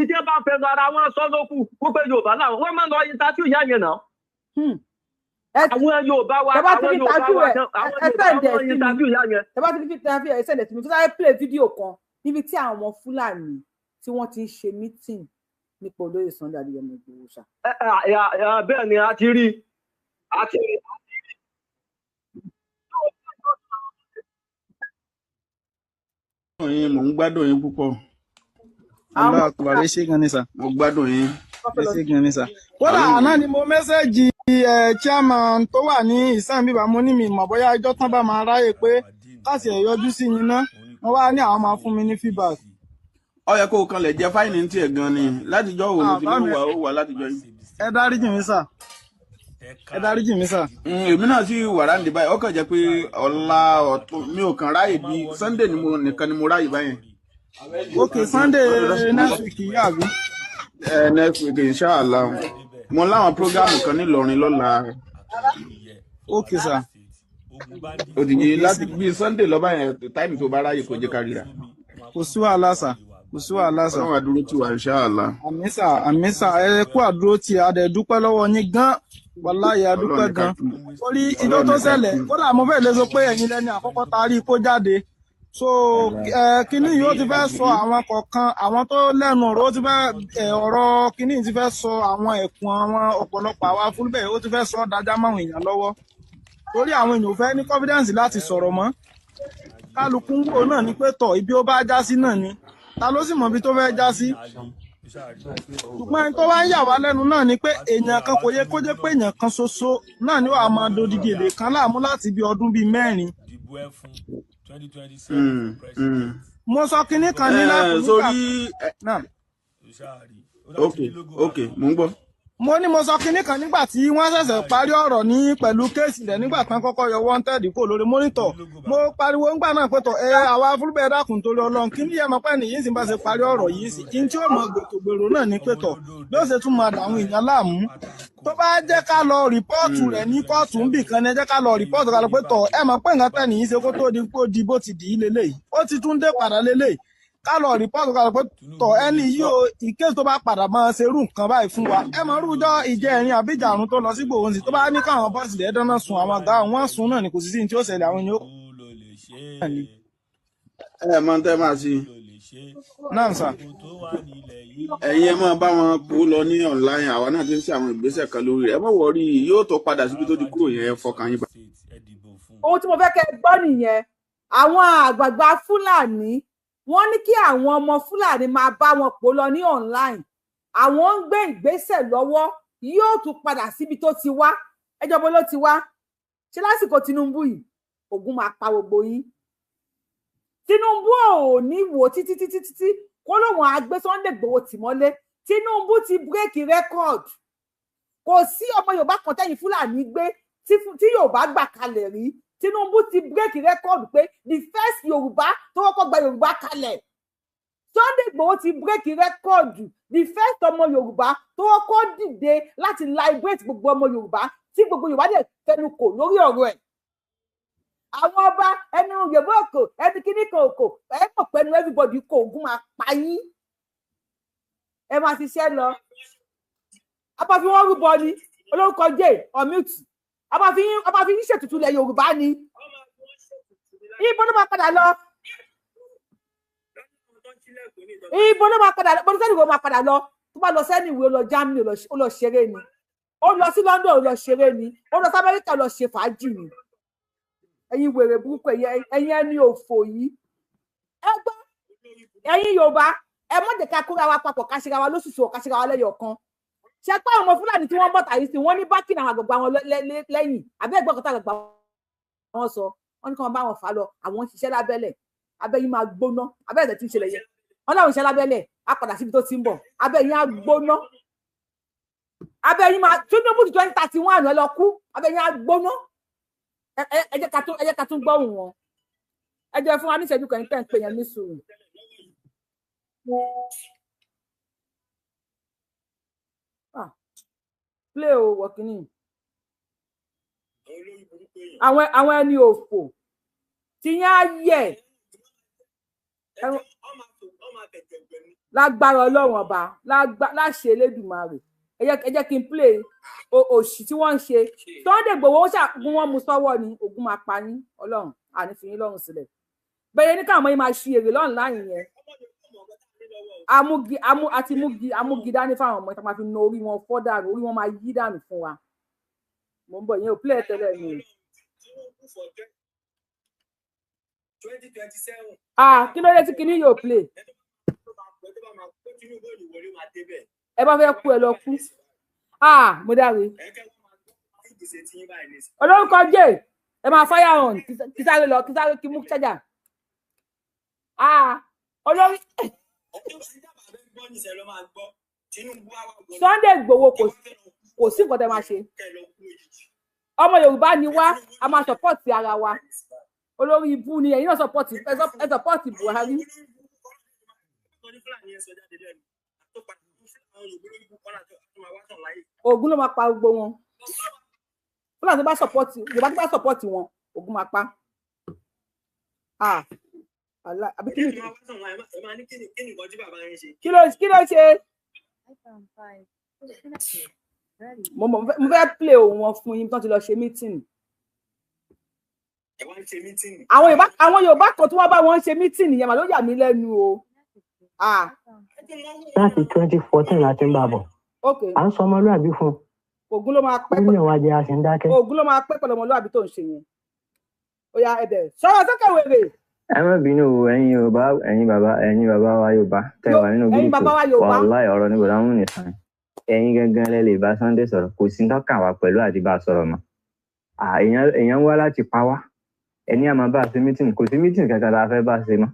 tí ẹ bá fẹ́ lọ ara wọn sọ lókù púpẹ́ Yorùbá láwọn wọ́n máa ń lọ interview ìyá yẹn náà. Àwọn Yorùbá wa àwọn Yorùbá wa àwọn interview ìyá yẹn. Ẹ bá ti fi interview ẹ sẹ́lẹ̀ tí mo fi sáré play fídíò kan níbi tí àwọn ọmọ Fúlàní tí wọ́n ti ń ṣe meeting nípa olóyè Sunday Adéyẹmọ Ìgbòho ṣá. Bẹ́ẹ̀ ni a ti rí mò ń gbádùn yín púpọ̀. Allah akbar, ṣé gan ni sà. Mo gbádùn yín. Ṣé gan ni sà. Kódà àná ni mo mẹ́sẹ̀jì chairman tó wà ní ìsàn bíbá mo ní mi mọ̀ bóyá ẹjọ́ tán bá máa ráyè pé káàsì ẹ̀ yọjú sí yín ná. Wọ́n wá ní àwọn máa fún mi ní feedback. Ó yẹ kó o kan lè jẹ fáìní ní tiẹ̀ gan ni látijọ́ wo ló ti ló wà látijọ́ yìí. Ẹ dáríjì mi sà. Ẹ dáríjì mi sà. Èmi náà sì wà ráǹdì báyìí ó kàn jẹ́ pé ọ̀la ọ̀tún mi ò kàn ráyè bí Sunday nìkan ni mo ráyè báyìí. Okay, Sunday next week yìí àbí. Next week inshallah mo láwọn prógámù kan nílọrin lọ́la. Okay sir. Òdìjì láti bí Sunday lọ báyẹn táìmù tó bá ráyè kó jẹ́ ká ríra. Kò sí wàhálà sà. Kò sí wàhálà sà. Ọlọ́run àdúró tì wá inshallah. Àmín sà ẹ kú àdúró tì a dẹ̀ dúpẹ́ lọ́wọ́ yín gan. Wàláhì a dúpẹ́ gan. Orí ìjọ tó ṣẹlẹ̀ kódà mo fẹ́ lè sọ pé ẹ̀yin lẹ́ni àkọ́kọ́ tá rí kó jáde. So kíní yóò ti fẹ́ sọ àwọn kọ̀ọ̀kan àwọn tó lẹ́nu ọ̀rọ̀ ó ti fẹ́ ọ̀rọ̀ kíní ti fẹ́ sọ àwọn ẹ̀kún àwọn ọ̀pọ̀lọpọ̀ àwa fúlbẹ̀ ó ti fẹ́ sọ dájá máwọn èèyàn lọ́wọ́ torí àwọn èèyàn ò fẹ́ ní confidence láti sọ̀rọ̀ mọ́ kálukú ń wò náà ni pé tọ̀ ibi ó bá já sí náà ni ta ló sì mọ̀ ibi tó fẹ́ já sí ṣùgbọ́n ẹni tó wá ń yà wá lẹ́nu náà ni pé èèyàn kan kò yẹ kó jẹ́ pé èèyàn kan ṣoṣo náà ni wàá máa dodidi èdè kan láàmú láti bí ọdún bíi mẹ́rin. Mo sọ kinní kan ní lápò sórí ok mo ń gbọ́. Mo ní mo sọ kinní kan nígbà tí wọ́n ṣẹ̀ṣẹ̀ parí ọ̀rọ̀ ní pẹ̀lú kéèsì rẹ̀ nígbà tán kọ́kọ́ yọ wanted kó lórí mọ́nítọ̀ mo pariwo ńgbà náà pé tọ̀ àwa fúlùbẹ̀ dákun torí Ọlọ́run kí ní yẹ mọ́ pẹ́ nìyí sì bá ṣe parí ọ̀rọ̀ yìí sí kí n tí ó mọ gbèrò náà ní pé tọ̀ bí ó ṣe tún máa dà àwọn èèyàn láàmú tó bá jẹ́ ká lọ rìpọ́ọ̀tù rẹ̀ ní kóòtù ń bì kan ní ẹ jẹ́ ká lọ rìpọ́ọ̀tù ká lọ pé tọ̀ ẹ mọ̀ pé nǹkan tẹ̀ nìyí ṣe kó tó di pé ó di bó ti dì í lélẹ́yìí ó ti tún dé padà lélẹ́yìí ká lọ rìpọ́ọ̀tù ká lọ pé tọ̀ ẹni yìí o ìkéèsì tó bá padà máa ṣe irú nǹkan báyìí fún wa ẹ mọ̀ rújọ́ ìjẹrin àbíjà àrùn tó lọ sí Ìgbòho sí tó bá ní káwọn bọ́ọ̀sì lẹ́ẹ̀ dáná sun àwọn àga wọn sùn náà ni kò sí sí ní tí ó ṣẹlẹ̀ àwọn ènìyàn. Ẹ mọ̀ tẹ́ máa sí. Náà sà. Ẹ̀yin ẹ máa bá wọn kó lọ ní online àwa náà ti ń ṣe àwọn ìgbésẹ̀ kan lórí rẹ̀ ẹ má wọrí yóò tó padà síbi tó ti kúrò yẹn fọkàn yín bá. Ohun tí mo fẹ́ kẹ́ ẹ gbọ́ nìyẹn àwọn àgbààgbà Fúlàní wọ́n ní kí àwọn ọmọ Fúlàní máa bá wọn pò lọ ní online àwọn ń gbé ìgbésẹ̀ lọ́wọ́ yóò tún padà síbi tó ti wá ẹjọ́ bó ló ti wá ṣe lásìkò Tinubu yìí ogun máa pa gbogbo yín Tinubu ò ní wò títí kó lóun á gbé Sunday Igboho tì mọ́lé Tinubu ti bírèkì rẹ́kọ̀d kò sí ọmọ Yorùbá kan tẹ́yìn Fúlàní gbé tí Yorùbá gbà kalẹ̀ rí Tinubu ti bírèkì rẹ́kọ̀d pé the first Yorùbá tó kọ́kọ́ gba Yorùbá kalẹ̀ Sunday Igboho ti bírèkì rẹ́kọ̀d the first ọmọ Yorùbá tó kọ́kọ́ dìde láti liberate gbogbo ọmọ Yorùbá tí gbogbo Yorùbá dẹ̀ fẹnu kò lórí ọ̀rọ̀ ẹ̀ àwọn ọba ẹnu Yorùbá òkò ẹni kíní kan òkò ẹ mọ̀ pẹ̀lú everybody kò ogun máa pa yín ẹ máa ṣiṣẹ́ lọ abáfi wọn rúbọ ni olórúkọ Jade ọmúùtù abáfi yín ṣètùtù ilẹ̀ Yorùbá ni ibo ló máa padà lọ ibo ló máa padà lọ bó sẹ́ni wo máa padà lọ tó bá lọ sẹ́ni ìwé ó lọ Germany ó lọ ṣeré ni ó lọ sí London ó lọ ṣeré ni ó lọ sí Amẹ́ríkà lọ ṣe fàájì ni ẹ̀yin wèrè burúkú ẹ̀yin ẹni òfò yìí ẹ gbọ́ ẹ̀yin Yorùbá ẹ mọ̀ jẹ́ ká kóra wa papọ̀ ká ṣe ra wa lóṣooṣù ká ṣe ra wa lẹ́yọ̀ kan ṣe pé àwọn ọmọ Fúlàní tí wọ́n bọ̀ tàyí sí wọ́n ní bákìnì àwọn àgbàgbà wọn lẹ́yìn àbí ẹ̀gbọ́n kan tá àgbàgbà wọn sọ wọ́n ní kí wọ́n bá wọn fà lọ àwọn ń ṣiṣẹ́ lábẹ́lẹ̀ abẹ́yìn máa gbóná abẹ́rẹ́ tí ń ṣẹlẹ̀ yẹn wọ́n láwọn ṣiṣẹ́ lábẹ́lẹ̀ á padà síbi tó ti ń bọ̀ abẹ́yìn á gbóná abẹ́yìn máa Tinubu 2031 ẹ lọ kú abẹ́yìn á gbóná ẹ jẹ́ ká tún gbọ́hùn wọn ẹ jẹ́ fún wa níṣẹ́jú kan tẹ́ ń pè yẹn ní sùúrù. Play o wọ̀kìnì àwọn ẹni òfò tí yẹn á yẹ lágbára Ọlọ́run ọba láṣẹ Elédùmarè ẹ jẹ́ kí n play òṣì tí wọ́n ń ṣe Sunday Igboho ó ṣàgún wọn mú sọ́wọ́ ni ogun máa pa yín Ọlọ́run àní fi yín lọ́rùn sílẹ̀ bẹ́ẹ̀ ní káwọn yín máa ṣe èrè lọ́rùn láyìn yẹn amúgi dání fáwọn ọmọ ìta máa fi na orí wọn fọ́ dànù orí wọn máa yí dànù fún wa mo ń bọ̀ yẹn ò play tẹ́lẹ̀ ni. Kí ló dé tí kinní yóò play ẹ bá fẹ́ kú ẹ lọ kú mo dáre olórúkọ jẹ́ ẹ máa fire on kí sáré lọ kí sáré kí mú ṣẹ́jà olórí Sunday Igboho kò sí nǹkan tẹ́ máa ṣe ọmọ Yorùbá ni wá a máa support ara wa olórí ibú ni ẹ̀yin náà support Buhari ogun ló máa pa gbogbo wọn Fúlàní tó bá support Yorùbá tó bá support wọn ogun máa pa àbí kí ló ṣe mo fẹ́ play ohun wọn fún yín tó ti lọ ṣe meeting àwọn Yorùbá kan tí wọ́n bá wọn ṣe meeting yẹn mà ló yà mí lẹ́nu o. láti 2014 láti ń bá bọ̀ à ń sọ ọmọlúàbí fún ogun ló máa pẹ́ pẹ̀lú ìwádìí a sì ń dákẹ́ ogun ló máa pẹ́ pẹ̀lú ọmọlúàbí tó ń ṣe yẹn ó yá ẹbẹ̀ sọ̀rọ̀ sókè wèrè. ẹ má bínú ẹ̀yin Yorùbá ẹ̀yin bàbá wa Yorùbá tẹ́ wà nínú gúrúùpù wàláì ọ̀rọ̀ níbo láwọn nìkan ẹ̀yin gangan lẹ lè bá Sunday sọ̀rọ̀ kò sí tọ́ka wa pẹ̀lú àti bá a sọ̀rọ̀ mọ́ èèyàn wá láti pa wá ẹni àmọ́ bá a ṣe mítìnì kò sí mítìnì kankan tá a fẹ́ bá a ṣe mọ́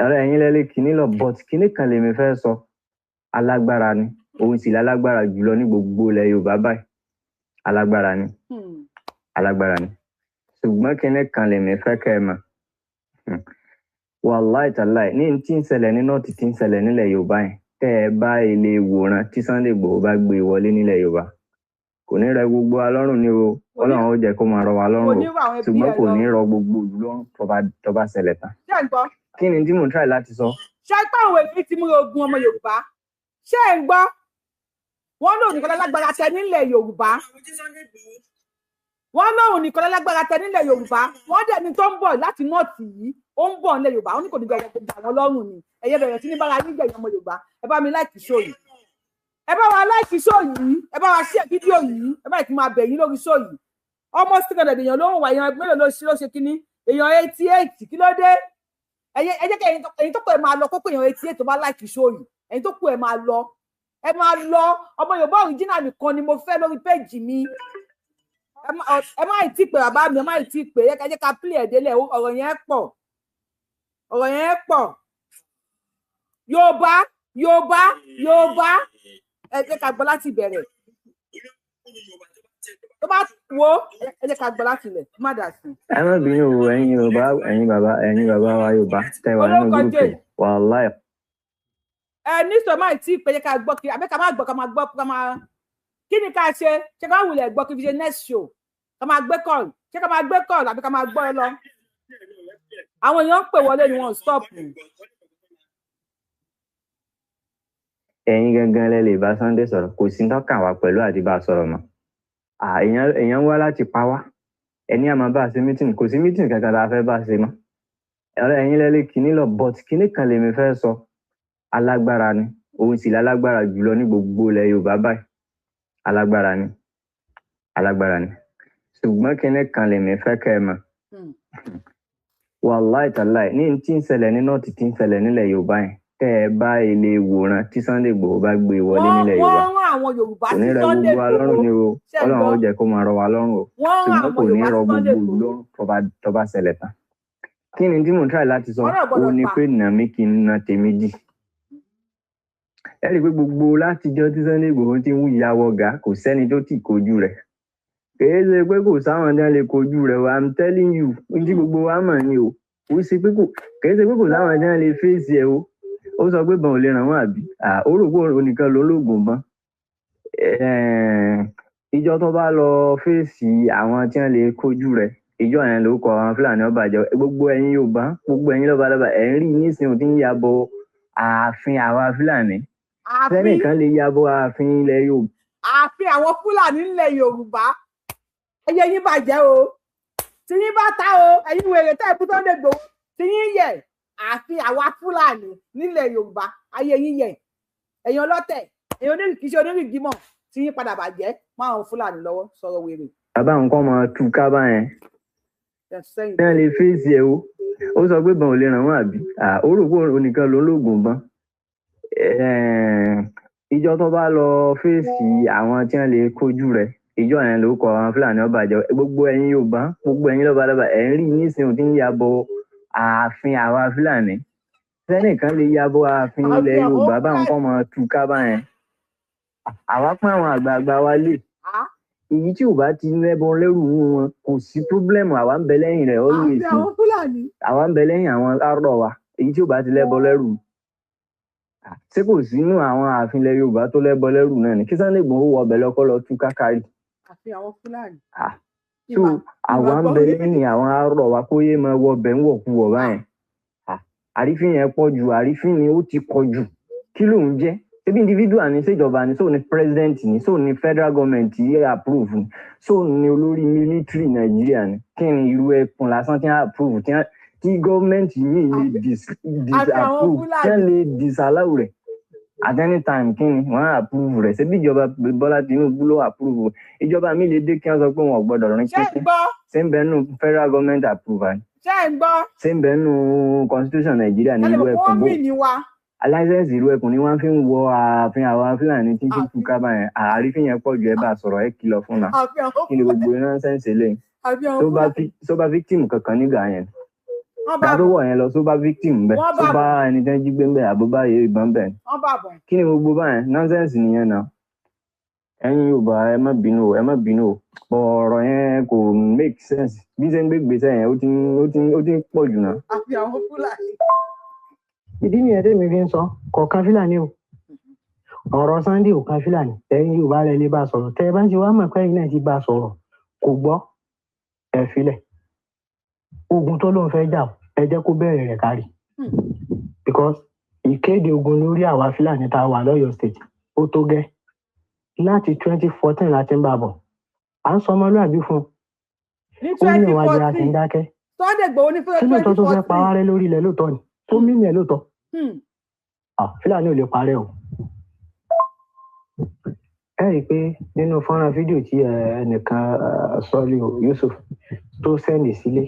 ẹ̀rọ ẹ̀yin lẹ́lẹ́ kìíní lọ but kìíní kan lèmi fẹ́ sọ alágbára ni òun sì lálágbára jùlọ ní gbogbo ilẹ̀ Yorùbá báyìí alágbára ni ṣùgbọ́n kìíní kan lèmi fẹ́ kẹ́ ẹ mọ̀ wàláì tàláì ní tí ń ṣẹlẹ̀ ní nọ́ọ̀tì tí ń ṣẹlẹ̀ nílẹ̀ Yorùbá yẹn tẹ́ ẹ bá ilé ìwòran tí Sunday Igboho bá gbé wọlé nílẹ̀ Yorùbá kò ní rẹ gbogbo wa lọ́rùn ní o Ọlọ́run ó jẹ́ kó máa rọ wa lọ́rùn o ṣùgbọ́n kò ní rọ gbogbo ìlú lọ́rùn tó bá ṣẹlẹ̀ tán. Kí ni tí mò ń try láti sọ? Ṣé pé àwọn èyí ti mú ogun ọmọ Yorùbá? Ṣé ẹ̀ ń gbọ́? Wọ́n lóun nìkan lágbára tẹ nílẹ̀ Yorùbá. Wọ́n lóun nìkan lágbára tẹ nílẹ̀ Yorùbá. Wọ́n dẹ̀ ni tó ń bọ̀ láti nọ́ọ̀tì yìí. Ó ń bọ̀ nílẹ̀ Yorùbá. Ó ní kò ní jẹ́ ọ̀rọ̀ gbogbo àwọn lọ́rùn ni. Ẹ̀yẹ bẹ̀rẹ̀ sí ní bára nígbà ìyẹn ọmọ Yorùbá. Ẹ bá mi láìkì show yìí. Ẹ bá wa láìkì show yìí. Ẹ bá wa share fídíò yìí. Ẹ bá ìkí máa bẹ̀ yín lórí show yìí. Almost 300 èèyàn ló ń wà èèyàn mélòó ló ṣe kíní. Èèyàn 88 kí ló dé? Ẹ jẹ́ kí ẹ̀yin tó kù ẹ máa lọ kó pé èèyàn 88 tó bá láìkì show yìí. Ẹ̀yin tó kù ẹ máa lọ ọmọ Yorùbá original nìkan ni mo fẹ́ lórí péjì mi. Ẹ má ì tí pé bàbá mi ẹ má ì tí pé ẹ jẹ́ ká play ẹ̀dẹ́lẹ̀ ọ̀rọ̀ yẹn pọ̀ Yorùbá ẹ jẹ́ ká gbọ́ láti bẹ̀rẹ̀ tó bá wo ẹ jẹ́ ká gbọ́ láti ilẹ̀ má dà sí. ẹ má bínú ẹ̀yin Yorùbá ẹ̀yin bàbá wa Yorùbá tẹ́ wà nínú gúrúùpù wàláì. Ní sọ máa tí pé jẹ́ ká gbọ́ kí abẹ́ ká má gbọ́ ká má gbọ́ ká má kí ni ká ṣe ká wulẹ̀ gbọ́ kí fi ṣe next show ká má gbé call ṣé ká má gbé call àbí ká má gbọ́ ẹ lọ. Àwọn èèyàn ń pè wọlé ni wọ́n stop. Ẹ̀yin gangan lẹ lè bá Sunday sọ̀rọ̀ kò sí tọ́ka wa pẹ̀lú àti bá a sọ̀rọ̀ mọ́ èèyàn wá láti pa wá ẹni àmọ́ bá ṣe meeting kò sí meeting kankan tá a fẹ́ bá ṣe mọ́ ọ̀rẹ́ ẹ̀yin lẹ́lẹ́ kìíní lọ but kìíní kan lèmi fẹ́ sọ alágbára ni òun sì lálágbára jùlọ ní gbogbo ilẹ̀ Yorùbá báyìí alágbára ni ṣùgbọ́n kìíní kan lèmi fẹ́ kẹ́ ẹ mọ̀ wàláì tàláì ní tí ń ṣẹlẹ̀ ní nọ́ọ̀tì tí ń ṣẹlẹ̀ nílẹ̀ Yorùbá yẹn tẹ́ ẹ bá ilé ìwòran tí Sunday Igboho bá gbé wọlé nílẹ̀ Yorùbá kò ní rẹ gbogbo wa lọ́rùn ni o Ọlọ́run ó jẹ́ kó máa rọ wa lọ́rùn o ṣùgbọ́n kò ní rọ gbogbo lọ́rùn tó bá ṣẹlẹ̀ tán kí ni tí mo try láti sọ ó ní pé nà mí kí n na tèmi dì ẹ rí i pé gbogbo látijọ́ tí Sunday Igboho ti ń ìyàwó ọ̀gá kò sẹ́ni tó tì kojú rẹ̀ kìí ṣe pé kò sáwọn tí wọ́n lè kojú rẹ̀ o I'm telling you tí gbogbo wa mọ̀ ni o kìí ṣe pé kò sáwọn tí wọ́n lè fèsì ẹ̀ o ó sọ pé bọ́n ò lè ràn wọ́n àbí ó rò pé onìkan ló lóògùn bọ́n ìjọ tó bá lọ fèsì àwọn tí wọ́n lè kojú rẹ̀ ìjọ yẹn ló kọ àwọn Fúlàní ọbàjẹ́ gbogbo ẹ̀yin Yorùbá gbogbo ẹ̀yin lọ́balọ́ba ẹ̀ ń rí nísìnyí tí ń yabọ̀ ààfin àwa Fúlàní sẹ́nìkan lè yabọ̀ ààfin ilẹ̀ Yorùbá. ààfin àwọn Fúlàní ilẹ̀ Yorùbá ẹyẹ yín bàjẹ́ o tí yín bá ta o ẹ̀yin wèrè tẹ́ ẹ̀kú Sunday Igboho tí yín yẹ ààfin àwa Fúlàní nílẹ̀ Yorùbá ayé yín yẹ ẹ̀yin ọlọ́tẹ̀ ẹ̀yin onírìkì ṣe onírìkì mọ̀ tí yín padà bàjẹ́ máa ń Fúlàní lọ́wọ́ sọ̀rọ̀ wèrè. bàbá nǹkan máa tú kábà yẹn náà lè fèsì ẹ o ó sọ pé bọ́n ò lè ràn wọ́n àbí ó rò pé onìkan ló lóògùn bọ́n ìjọ tó bá lọ fèsì àwọn tí wọ́n lè kojú rẹ̀ ìjọ yẹn ló kọ àwọn Fúlàní ọbàjẹ́ gbogbo ẹ̀yin Yorùbá gbogbo ẹ̀yin lọ́balọ́ba ẹ̀ ń rí nísìnyí tí ń yabọ̀ ààfin àwa Fúlàní sẹ́nìkan lè yabọ̀ ààfin ilẹ̀ Yorùbá bá nǹkan máa tú kábà yẹn àwa pọ́n àwọn àgbààgbà wa lè èyí tí ò bá ti lẹ́bọn lẹ́rù nínú wọn kò sí pírọ́blẹ́mù àwa ń bẹ lẹ́yìn rẹ̀ always àwa ń bẹ lẹ́yìn àwọn arọ̀ wa èyí tí ò bá ti lẹ́bọn lẹ́rù ṣé kò sínú àwọn ààfin ilẹ̀ Yorùbá tó lẹ́bọn lẹ́rù náà ni kí Sunday Igboho wọ ọbẹ̀ lọ́kọ́ lọ tú kákàrí. àfi àwọn Fúlàní. so àwa ń bẹ lẹ́yìn àwọn arọ̀ wa kó yé máa wọ ọbẹ̀ ń wọ̀kú wọ̀ báyẹn àrífín yẹn pọ̀ jù àrífín ni ó ti pọ̀ jù kí ló ń jẹ́ ebi individual ni ṣèjọba ni so ni president ni so ni federal government yẹ approve ni so ni olórí military Nàìjíríà ni kí ni irú ẹkùn lásán tí wọ́n approve tí gọ́ọ̀mẹ̀ntì yìí lè disapprove tí wọ́n lè disallow rẹ̀ at any time kí ni wọ́n approve rẹ̀ ṣebí ìjọba Bọ́lá Tinubu ló approve ìjọba mi lè dé kí wọ́n sọ pé wọn ò gbọ́dọ̀ rìn pínpín ṣé ń bẹ nù federal government approval ṣé ń bẹ nù constitution Nàìjíríà ní irú ẹkùn bó aláìsẹ̀nsì irú ẹkùn ni wọ́n fi ń wọ ààfin àwọn Fúlàní tí kí kú kábà yẹn àrífín yẹn pọ̀ jù ẹ bá sọ̀rọ̀ ẹ kìlọ̀ fún wa kí ni gbogbo nọ́ńsẹ̀nsì lẹ́yìn tó bá victim kankan nígbà yẹn dábòwọ̀ yẹn lọ tó bá victim bẹ́ẹ̀ tó bá ẹni tẹ́ jí gbé ń bẹ̀ àbúbá yẹ ìbọn bẹ̀ kí ni gbogbo báyẹn nọ́ńsẹ̀nsì nìyẹn náà ẹ̀yin Yorùbá ẹ má bínú o ọ̀rọ̀ yẹn kò make sense bí ṣe ń gbé gbèsè yẹn ó ti ń pọ̀ jù náà. àfi àwọn Fúlàní. ìdí nìyẹn tèmi fi ń sọ kọ̀ọ̀kan Fúlàní o ọ̀rọ̀ Sunday ò kan Fúlàní ẹ̀yin Yorùbá rẹ̀ lè bá a sọ̀rọ̀ tẹ́ ẹ bá ń ṣe wá mọ̀ pé ẹ̀yin náà ti bá a sọ̀rọ̀ kò gbọ́ ẹ filẹ̀ ogun tó lóun fẹ́ jà ẹ jẹ́ kó bẹ̀rẹ̀ rẹ̀ kárí because ìkéde ogun lórí àwa Fúlàní tá a wà lọ́yọ̀ state ó tó gẹ́ láti 2014 láti ń bá bọ̀ à ń sọ ọmọlúwàbí fún un ó ní ìwà jẹ́ àti ń dákẹ́ Sunday Igboho ní fúlẹ̀ 2014 tó fẹ́ pa wá rẹ́ lórí ilẹ̀ lóòótọ́ ni tó mímì ẹ̀ lóòótọ́ Fúlàní ò lè parẹ́ o ẹ rí i pé nínú fọ́nrán fídíò tí ẹnìkan sọ́ọ́lì Yusuf tó sẹ́ndì sílé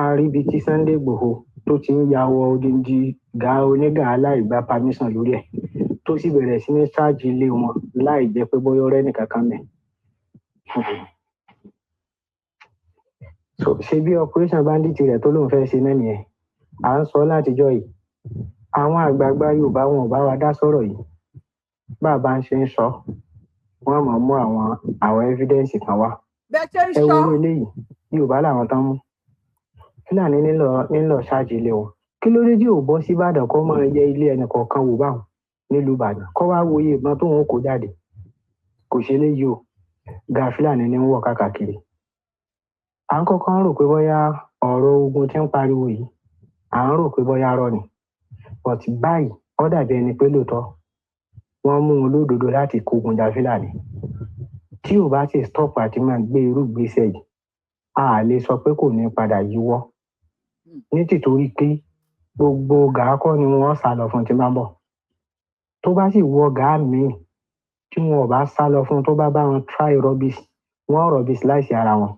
a rí ibi tí Sunday Igboho tó ti ń ya wọ odindi ga onígà aláìgbà permission lórí ẹ̀ tó sì bẹ̀rẹ̀ sí ní ṣáàjì ilé wọn láì jẹ́ pé bóyá ọ̀rẹ́ nìkan kan mẹ́. ṣe bí operation bandit rẹ̀ tó lóun fẹ́ ṣe náà nìyẹn à ń sọ látijọ́ yìí àwọn àgbààgbà Yorùbá wọn ò bá wa dá sọ̀rọ̀ yìí bàbá ń ṣe ń sọ wọ́n máa mú àwọn evidence kan wá ẹ wo eléyìí Yorùbá làwọn tán mú Fúlàní nílò ṣáàjì ilé wọn kí ló dé tí ò bọ́ sí Ìbàdàn kó máa yẹ ilé ẹnì kọ̀ọ̀kan wò báwọn nílùú Ìbàdàn kó wá wòye ìbọn tó wọn kó jáde kò ṣe léyìí o ga Fúlàní ní ń wọ̀ káàkiri à ń kọ́kọ́ ń rò pé bóyá ọ̀rọ̀ ogun tí ń pariwo yìí à ń rò pé bóyá rọ ni but báyìí ó dàbí ẹni pé lóòótọ́ wọ́n mú un lódodo láti kógun jà Fúlàní tí ò bá ti stop àti máa gbé irú ìgbésẹ̀ yìí a lè sọ pé kò ní padà yíwọ́ ní tìtorí pé gbogbo gàákọ́ ni wọ́n sá lọ fún tí bá bọ̀ tó bá sì wọ gàá míì tí wọn ò bá sá lọ fún tó bá wọn try rubbish wọn rubbish láìsí ara wọn